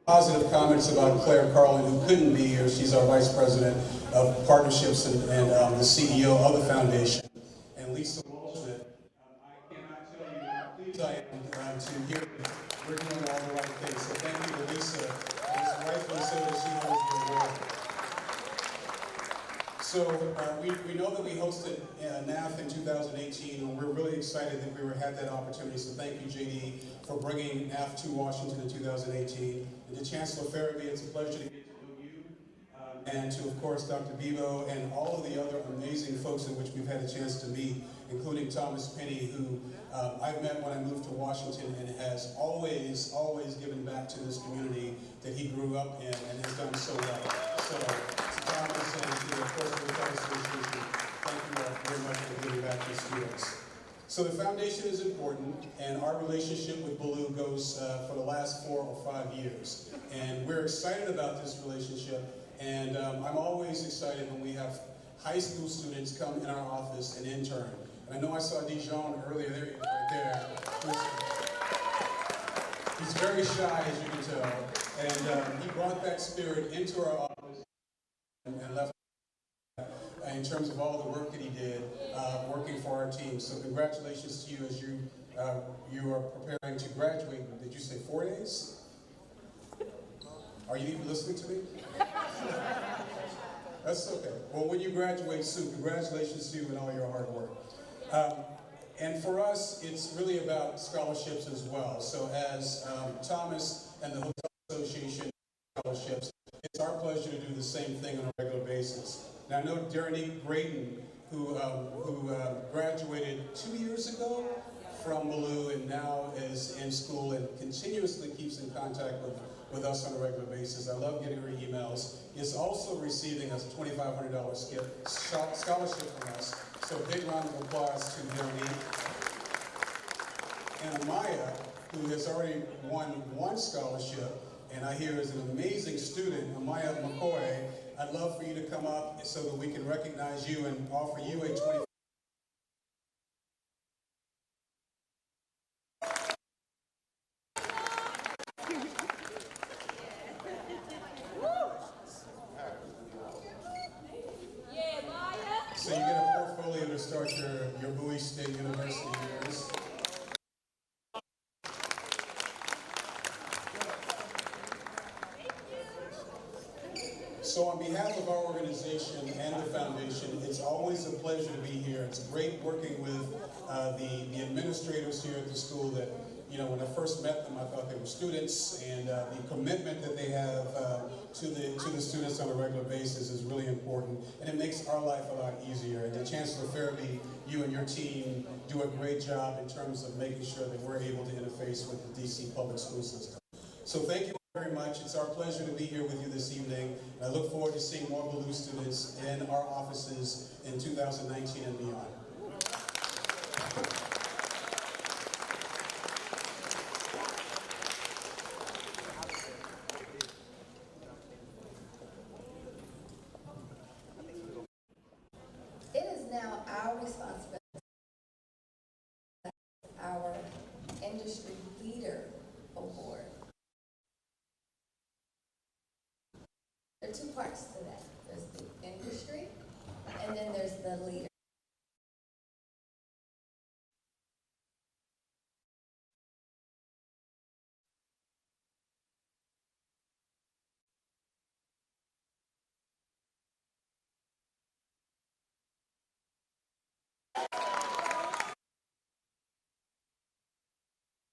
S13: positive comments about Claire Carlin, who couldn't be here. She's our Vice President of Partnerships and the CEO of the foundation. And Lisa Walshman, I cannot tell you how pleased I am to hear that we're doing all the right things. So thank you to Lisa. It's rightfully so that she knows the work. So we know that we hosted NAF in 2018, and we're really excited that we had that opportunity. So thank you, JD, for bringing NAF to Washington in 2018. And to Chancellor Farabee, it's a pleasure to get to know you, and to, of course, Dr. Bebo and all of the other amazing folks in which we've had a chance to meet, including Thomas Penny, who I've met when I moved to Washington and has always given back to this community that he grew up in and has done so well. So, to Thomas and to, of course, the Entire Association, thank you all very much for giving back to students. So the foundation is important, and our relationship with Ballou goes for the last 4 or 5 years. And we're excited about this relationship, and I'm always excited when we have high school students come in our office and intern. And I know I saw Dijon earlier, there he is right there. He's very shy, as you can tell, and he brought that spirit into our office and left in terms of all the work that he did working for our team. So congratulations to you as you are preparing to graduate. Did you say 4 days? Are you even listening to me? That's okay. Well, when you graduate soon, congratulations to you and all your hard work. And for us, it's really about scholarships as well. So as Thomas and the Hotel Association scholarships, it's our pleasure to do the same thing on a regular basis. Now I know Darenique Graydon, who graduated 2 years ago from Ballou and now is in school and continuously keeps in contact with us on a regular basis. I love getting her emails. Is also receiving a $2,500 scholarship from us. So a big round of applause to Darenique. And Amaya, who has already won 1 scholarship, and I hear is an amazing student, Amaya McCoy. I'd love for you to come up so that we can recognize you and offer you a $25. So you get a portfolio to start your Bowie State University years. So on behalf of our organization and the foundation, it's always a pleasure to be here. It's great working with the administrators here at the school that, you know, when I first met them, I thought they were students, and the commitment that they have to the students on a regular basis is really important, and it makes our life a lot easier. And Chancellor Farabee, you and your team do a great job in terms of making sure that we're able to interface with the DC public school system. So thank you very much. It's our pleasure to be here with you this evening. And I look forward to seeing more Ballou students in our offices in 2019 and beyond.
S14: It is now our responsibility, our Industry Leader Award. There are two parts to that. There's the industry, and then there's the leader.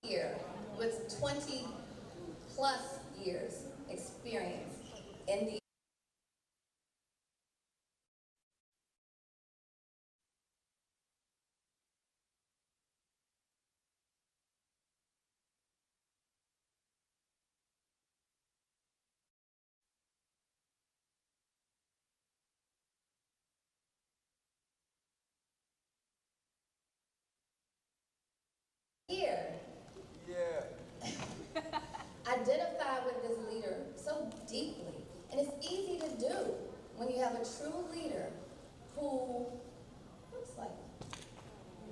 S14: Here, with 20 plus years experience in the here. Yeah. Identify with this leader so deeply. And it's easy to do when you have a true leader who looks like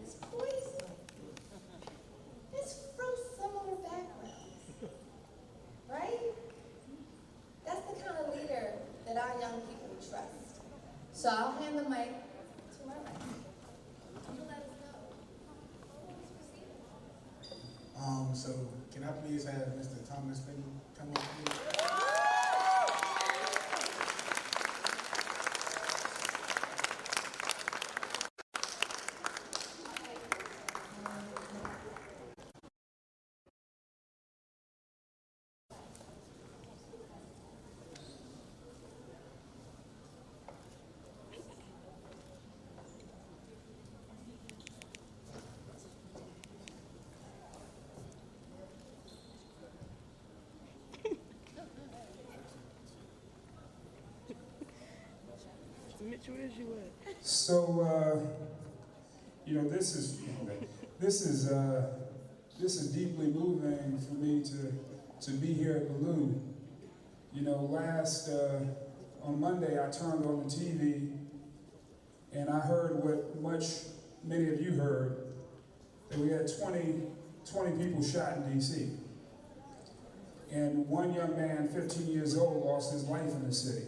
S14: this poison. It's from similar backgrounds. Right? That's the kind of leader that our young people trust. So I'll hand the mic to my right. You let us know.
S15: So can I please have Mr. Thomas Finney come up here?
S9: Mitch, where's you at?
S11: So, you know, this is deeply moving for me to be here at Ballou. You know, on Monday I turned on the TV and I heard what many of you heard, that we had 20 people shot in DC. And one young man, 15 years old, lost his life in the city.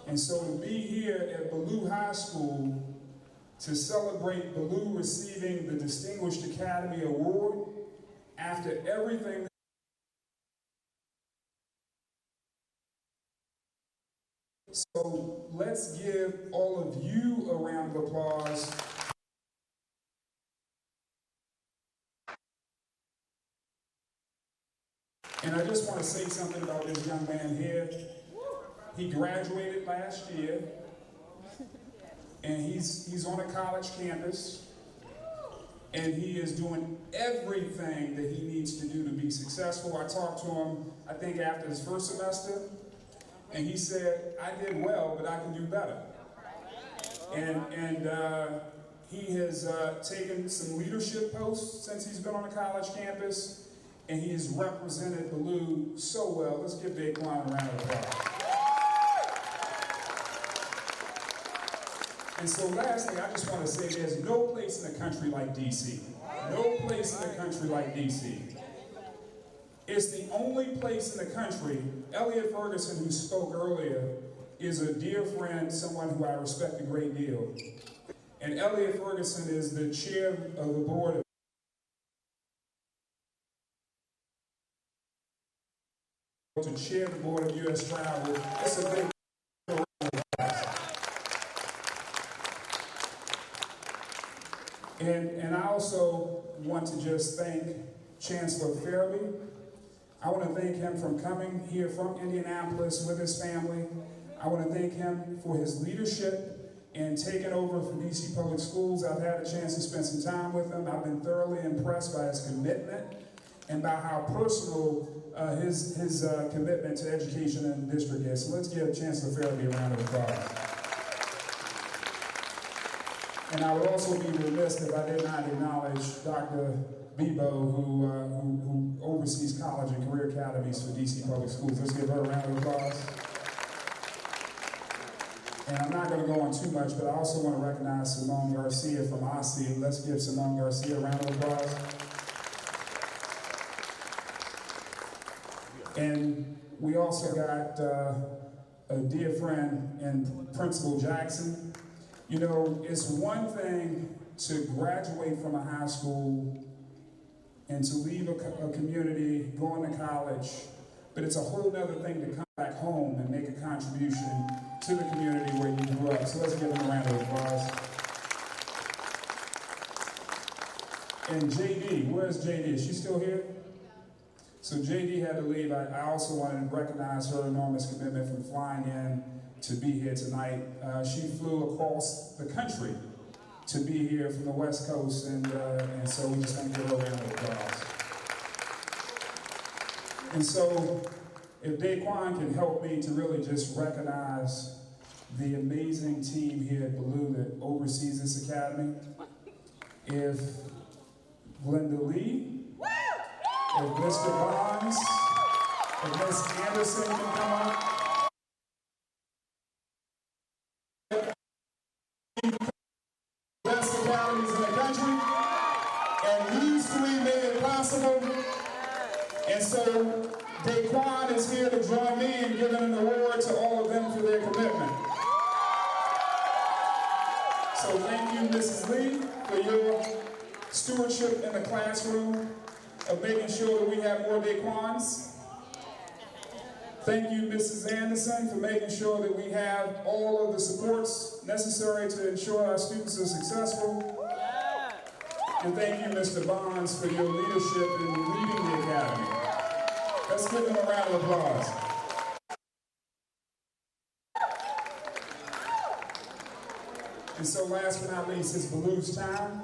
S11: And so to be here at Ballou High School to celebrate Ballou receiving the Distinguished Academy Award after everything. So let's give all of you a round of applause. And I just want to say something about this young man here. He graduated last year, and he's on a college campus, and he is doing everything that he needs to do to be successful. I talked to him, I think, after his first semester, and he said, I did well, but I can do better. And he has taken some leadership posts since he's been on a college campus, and he has represented Ballou so well. Let's give Daquan a round of applause. And so lastly, I just want to say there's no place in the country like DC. No place in the country like DC. It's the only place in the country, Elliot Ferguson, who spoke earlier, is a dear friend, someone who I respect a great deal. And Elliot Ferguson is the chair of the board to chair the board of U.S. Travel. It's a big and I also want to just thank Chancellor Fairley. I want to thank him for coming here from Indianapolis with his family. I want to thank him for his leadership in taking over for DC Public Schools. I've had a chance to spend some time with him. I've been thoroughly impressed by his commitment and by how personal his commitment to education in the district is. So let's give Chancellor Fairley a round of applause. And I would also be remiss if I did not acknowledge Dr. Bebo, who oversees college and career academies for DC Public Schools. Let's give her a round of applause. And I'm not going to go on too much, but I also want to recognize Simone Garcia from OSSI. Let's give Simone Garcia a round of applause. And we also got a dear friend in Principal Jackson. You know, it's one thing to graduate from a high school and to leave a community, going to college, but it's a whole other thing to come back home and make a contribution to the community where you grew up. So let's give them a round of applause. And JD, where's JD? Is she still here? So JD had to leave. I also wanted to recognize her enormous commitment from flying in to be here tonight. She flew across the country to be here from the West Coast, and so we just want to give her a round of applause. And so, if Daquan can help me to really just recognize the amazing team here at Ballou that oversees this academy, if Glenda Lee, if Mr. Bonds, if Ms. Anderson can come up. Best academies in the country, and these three made it possible. And so Daquan is here to join me in giving an award to all of them for their commitment. So thank you, Mrs. Lee, for your stewardship in the classroom of making sure that we have more Daquans. Thank you, Mrs. Anderson, for making sure that we have all of the supports necessary to ensure our students are successful. And thank you, Mr. Bonds, for your leadership in leading the academy. Let's give them a round of applause. And so last but not least, it's Ballou's time,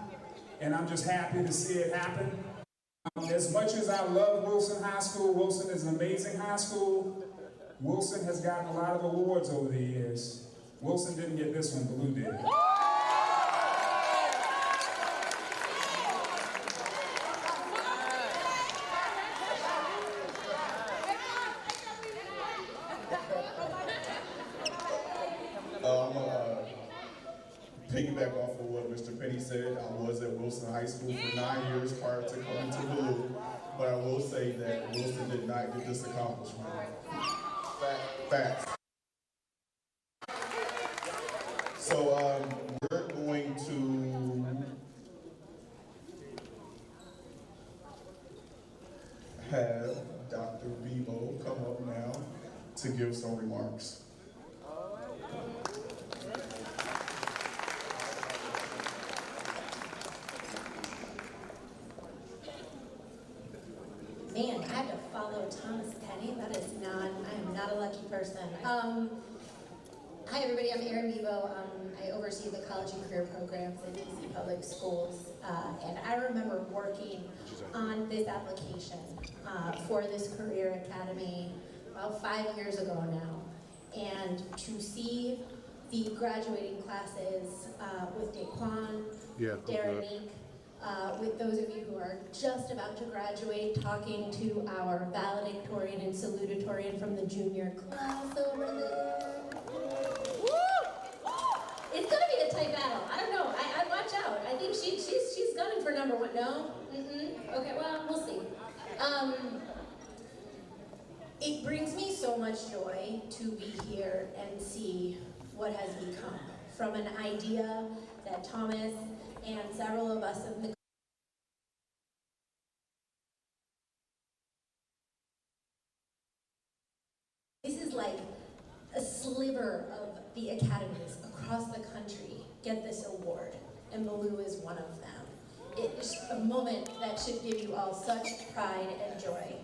S11: and I'm just happy to see it happen. As much as I love Wilson High School, Wilson is an amazing high school. Wilson has gotten a lot of awards over the years. Wilson didn't get this one, Ballou did.
S12: I'm going to piggyback off of what Mr. Penny said. I was at Wilson High School for 9 years prior to coming to Ballou, but I will say that Wilson did not get this accomplishment. Facts. So we're going to have Dr. Bebo come up now to give some remarks.
S16: Man, I had to follow Thomas Penny. That is not, I am not a lucky person. Hi everybody, I'm Erin Bebo. I oversee the college and career programs at DC Public Schools. And I remember working on this application for this career academy about 5 years ago now. And to see the graduating classes with Daquan, Darren, with those of you who are just about to graduate, talking to our valedictorian and salutatorian from the junior class over there. Woo! It's gonna be a tight battle. I don't know. I watch out. I think she's gunning for #1. No? Okay. Well, we'll see. It brings me so much joy to be here and see what has become from an idea that Thomas and several of us in the this is like a sliver of the academies across the country get this award, and Ballou is one of them. It is a moment that should give you all such pride and joy.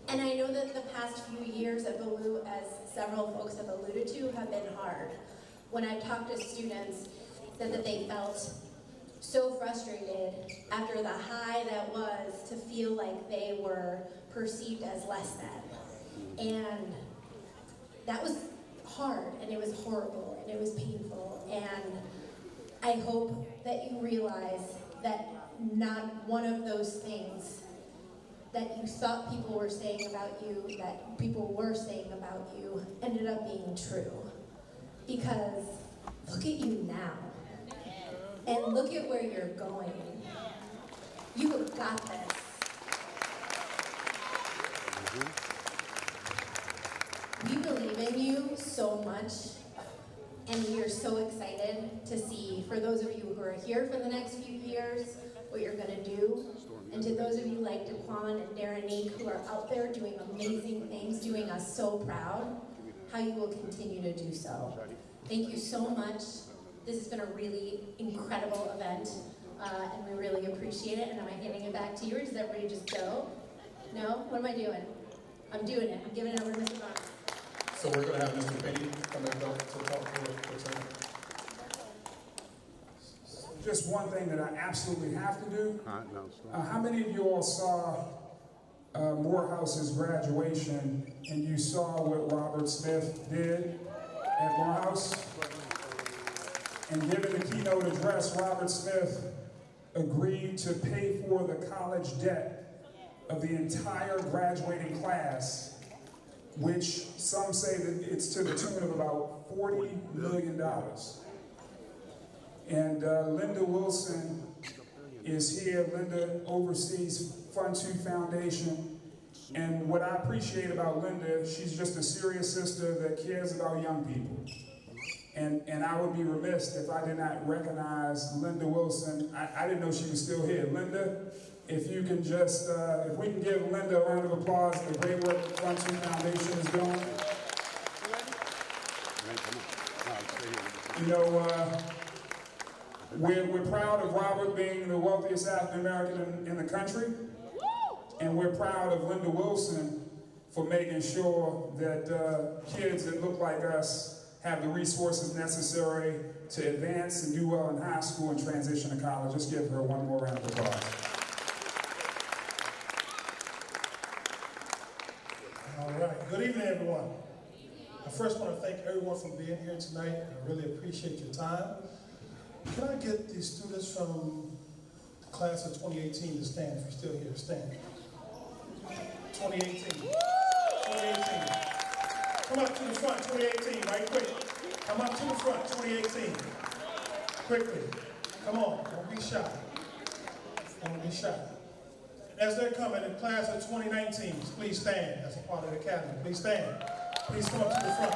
S16: And I know that the past few years at Ballou, as several folks have alluded to, have been hard. When I've talked to students, said that they felt so frustrated after the high that was to feel like they were perceived as less than. And that was hard, and it was horrible, and it was painful. And I hope that you realize that not one of those things that you thought people were saying about you, that people were saying about you, ended up being true. Because look at you now, and look at where you're going. You have got this. We believe in you so much, and we are so excited to see, for those of you who are here for the next few years, what you're going to do. And to those of you like Daquan and Daranique who are out there doing amazing things, doing us so proud, how you will continue to do so. Thank you so much. This has been a really incredible event, and we really appreciate it. And am I handing it back to you, or does everybody just go? No? What am I doing? I'm doing it. I'm giving it over to Mr. Barnes.
S13: So we're going to have Mr. Penny come and go to talk for turn.
S11: Just one thing that I absolutely have to do. How many of you all saw Morehouse's graduation, and you saw what Robert Smith did at Morehouse? And given the keynote address, Robert Smith agreed to pay for the college debt of the entire graduating class, which some say that it's to the tune of about $40 million. And Linda Wilson is here. Linda oversees Fund 2 Foundation. And what I appreciate about Linda, she's just a serious sister that cares about young people. And I would be remiss if I did not recognize Linda Wilson. I didn't know she was still here. Linda, if you can just, if we can give Linda a round of applause for the great work the Fund 2 Foundation is doing. You know, we're proud of Robert being the wealthiest African American in the country, and we're proud of Linda Wilson for making sure that kids that look like us have the resources necessary to advance and do well in high school and transition to college. Just give her one more round of applause.
S17: All right, good evening, everyone. I first want to thank everyone for being here tonight. I really appreciate your time. Can I get the students from the class of 2018 to stand? If you're still here, stand. 2018. 2018. Come up to the front, 2018, right quick. Come up to the front, 2018. Quickly. Come on, don't be shy. Don't be shy. As they're coming, in class of 2019, please stand. That's a part of the academy. Please stand. Please come up to the front.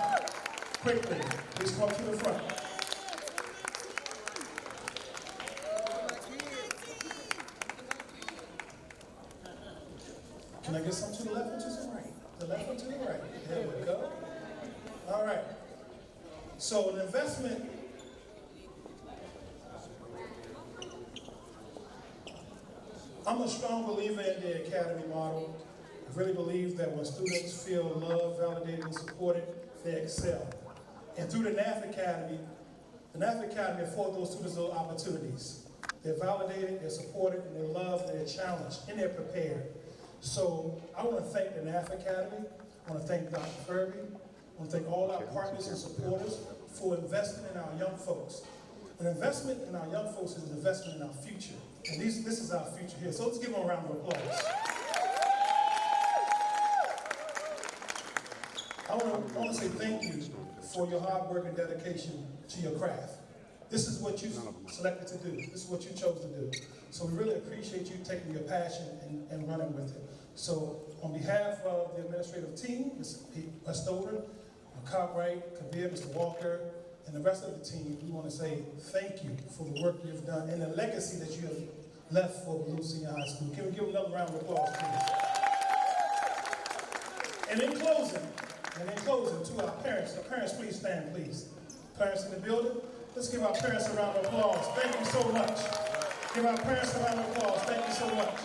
S17: Quickly. Please come up to the front. Can I get some to the left and to the right? The left and to the right. There we go. All right. So an investment. I'm a strong believer in the academy model. I really believe that when students feel loved, validated, and supported, they excel. And through the NAF Academy affords those students those opportunities. They're validated, they're supported, and they're loved, and they're challenged, and they're prepared. So I want to thank the NAF Academy. I want to thank Dr. Furby. I want to thank all our partners and supporters for investing in our young folks. An investment in our young folks is an investment in our future. And this is our future here. So let's give them a round of applause. I want to say thank you for your hard work and dedication to your craft. This is what you selected to do. This is what you chose to do. So we really appreciate you taking your passion and running with it. So on behalf of the administrative team, Ms. Stover, Cartwright, Kabir, Mr. Walker, and the rest of the team, we want to say thank you for the work you've done and the legacy that you have left for Ballou Senior High School. Can we give another round of applause, please? And in closing, to our parents, please stand, please. Parents in the building, let's give our parents a round of applause. Thank you so much. Give our parents a round of applause. Thank you so much.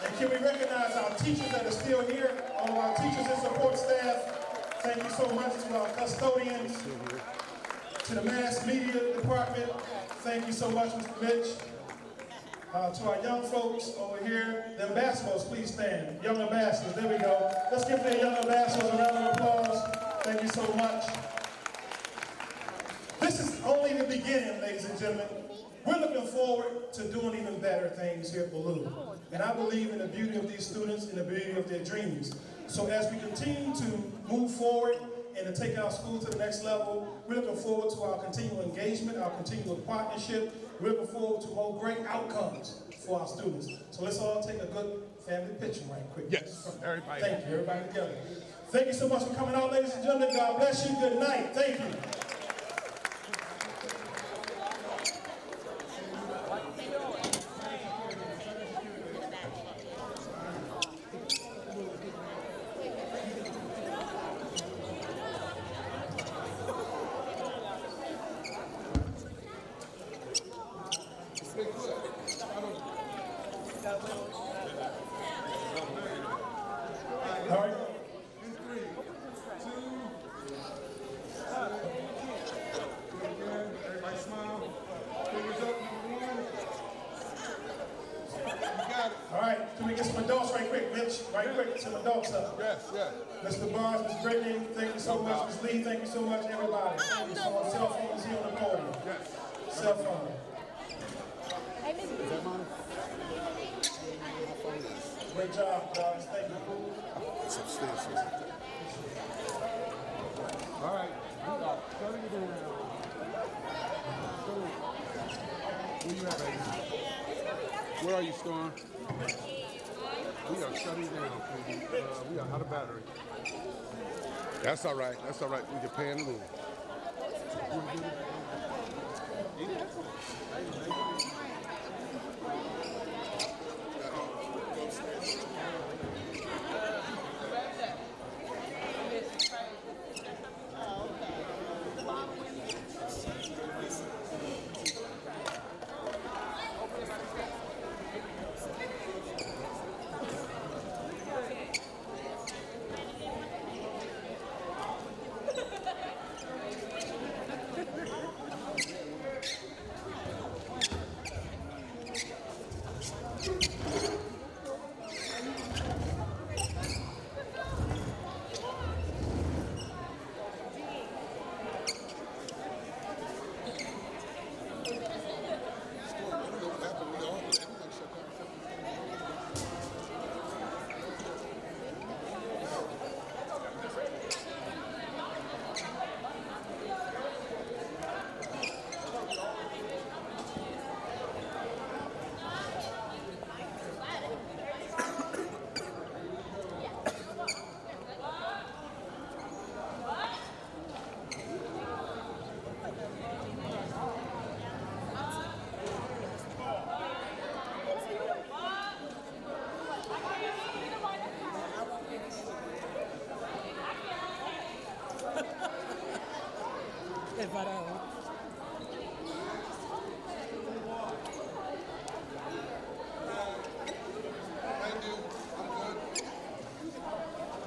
S17: And can we recognize our teachers that are still here, all of our teachers and support staff. Thank you so much to our custodians, to the mass media department. Thank you so much, Mr. Mitch. To our young folks over here, the ambassadors, please stand. Young ambassadors, there we go. Let's give the young ambassadors a round of applause. Thank you so much. This is only the beginning, ladies and gentlemen. We're looking forward to doing even better things here at Ballou. And I believe in the beauty of these students and the beauty of their dreams. So as we continue to move forward and to take our school to the next level, we're looking forward to our continual engagement, our continual partnership. We're looking forward to more great outcomes for our students. So let's all take a good family picture right quick.
S6: Yes, everybody.
S17: Thank you, everybody together. Thank you so much for coming out, ladies and gentlemen. God bless you. Good night. Thank you. All right.
S1: Everybody smile. Fingers up, number one. You got it.
S17: All right, can we get some adults right quick, Mitch? Right quick, some adults up.
S1: Yes, yes.
S17: Mr. Barnes, Ms. Brittany, thank you so much. Ms. Lee, thank you so much, everybody. Thank you so much. Cell phones here on the podium.
S1: Yes.
S17: Cell phone.
S1: Is that mine?
S17: Great job, guys. Thank you.
S1: It's upstairs. All right. Shutting it down. Where you at, baby? Where are you, Storm? We are shutting down, baby. We are out of battery. That's all right. That's all right. We can pay in the room.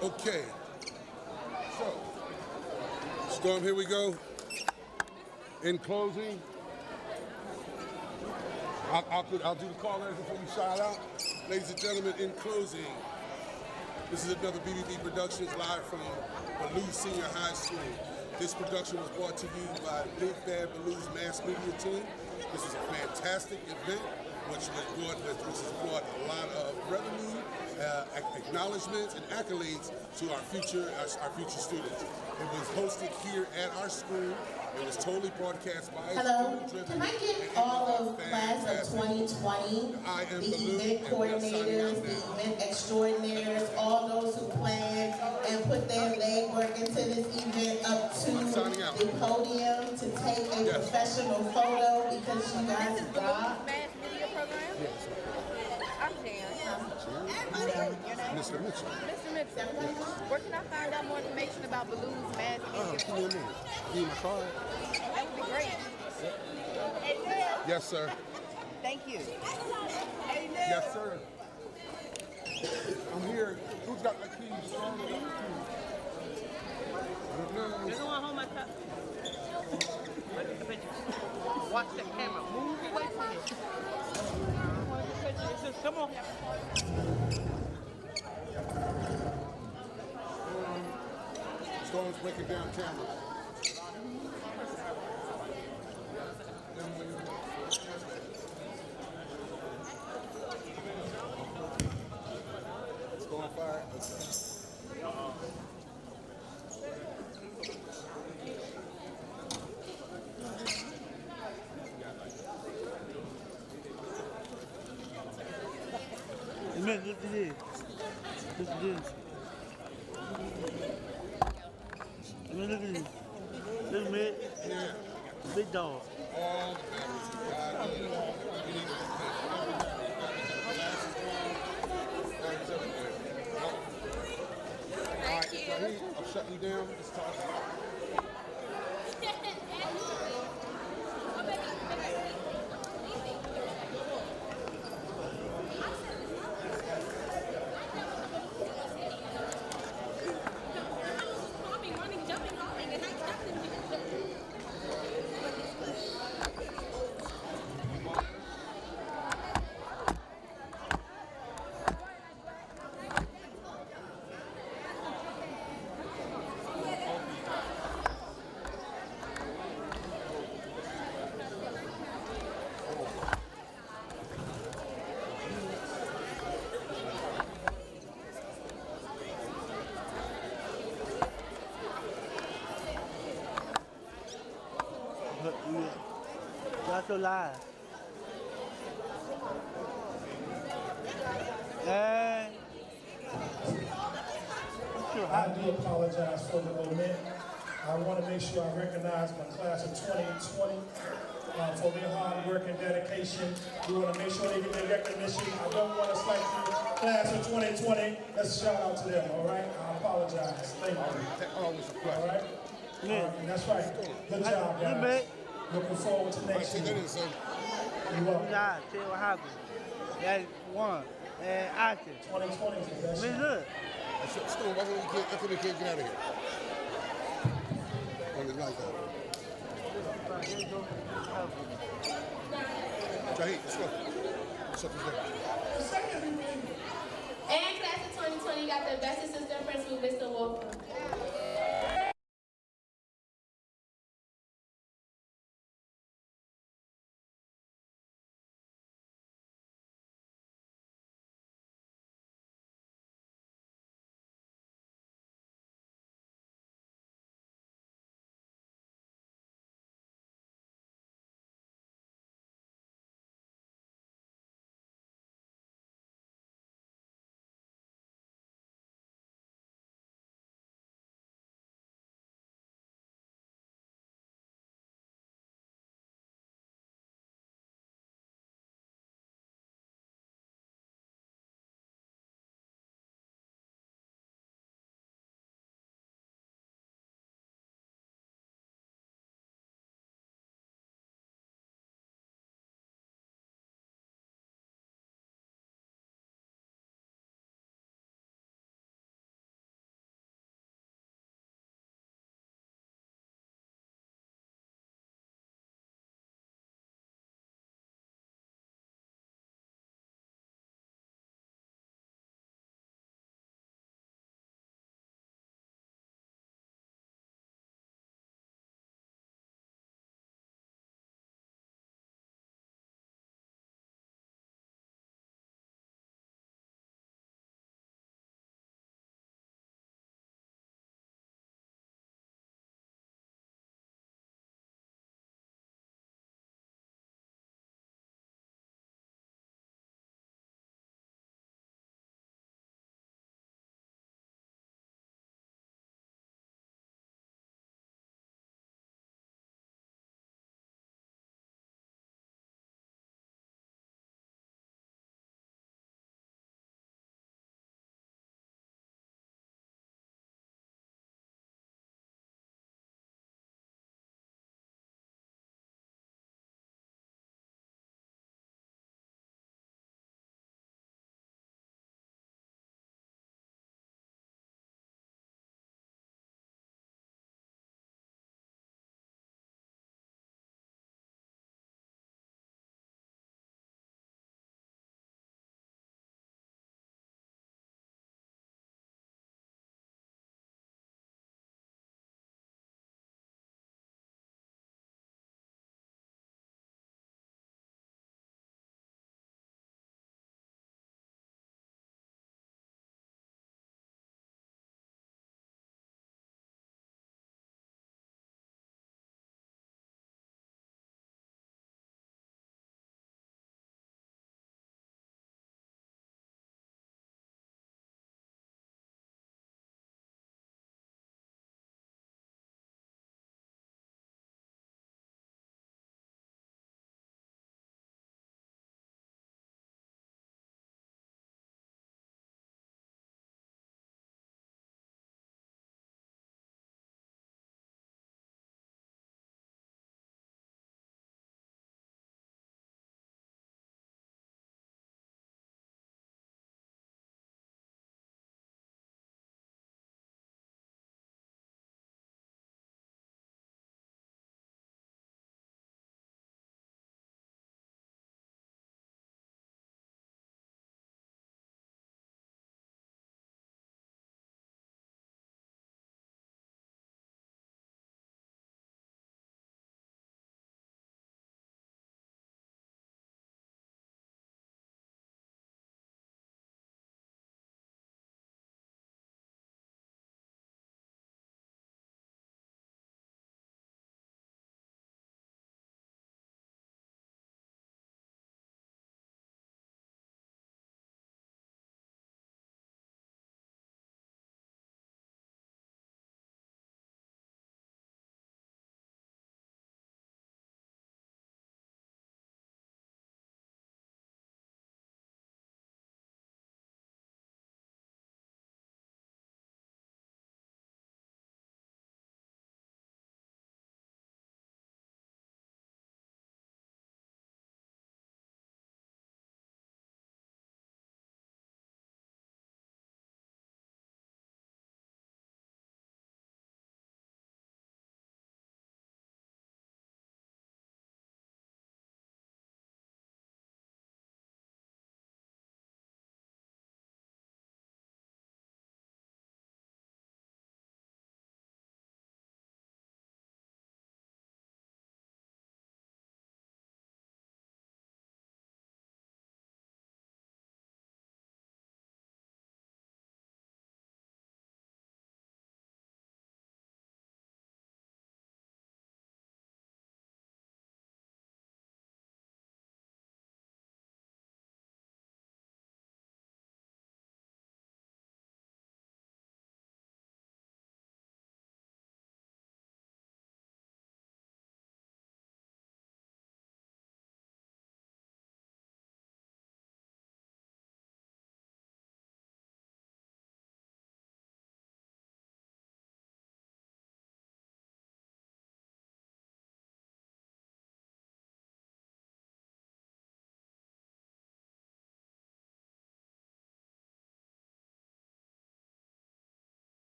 S1: Okay. So, Storm, here we go. In closing, I'll do the call letters before we shout out. Ladies and gentlemen, in closing, this is another BBB Productions live from Ballou Senior High School. This production was brought to you by Big Bad Ballou's mass media team. This is a fantastic event, which has brought a lot of revenue, acknowledgments, and accolades to our future students. It was hosted here at our school, It was totally broadcast by
S10: Hello, can I get all of class of 2020, the event coordinators, the event extraordinaires, all those who planned and put their legwork into this event up to the podium to take a professional photo because you guys rock?
S7: Mass media program?
S1: Yes.
S7: I'm Jan.
S1: Mr. Mitchell.
S7: Mr. Mitchell, where can I find out more information about Ballou's mass media
S1: Give me a
S7: program?
S1: minute. Give me my card.
S7: That would be great.
S1: Yes, sir.
S7: Thank you.
S1: Yes, sir. I'm here. Who's got my keys?
S7: You don't want to hold my cup. Watch the camera. Move away from it. Come on.
S1: Storm's breaking down camera. It's going fire.
S18: Man, look at this. Look at this. Man, look at this. Look at me. Big dog.
S1: All the batteries you got. Alright, Zahid, I'm shutting you down. It's time.
S18: That's your lie.
S17: I do apologize for the omission. I want to make sure I recognize my class of 2020 for their hard work and dedication. We want to make sure they get their recognition. I don't want to slight the class of 2020. Let's shout out to them, all right? I apologize. Thank you. All right? That's right. Good job, guys. Looking forward to next year. You're welcome.
S18: Nah, tell you what happened. That one. And action.
S17: 2020 is the best.
S18: Man, look.
S1: Stone, why can't we get out of here? On the light out. Zahid, let's go. What's up with that?
S2: And class of 2020 got the best assistant principal, Mr. Wolf.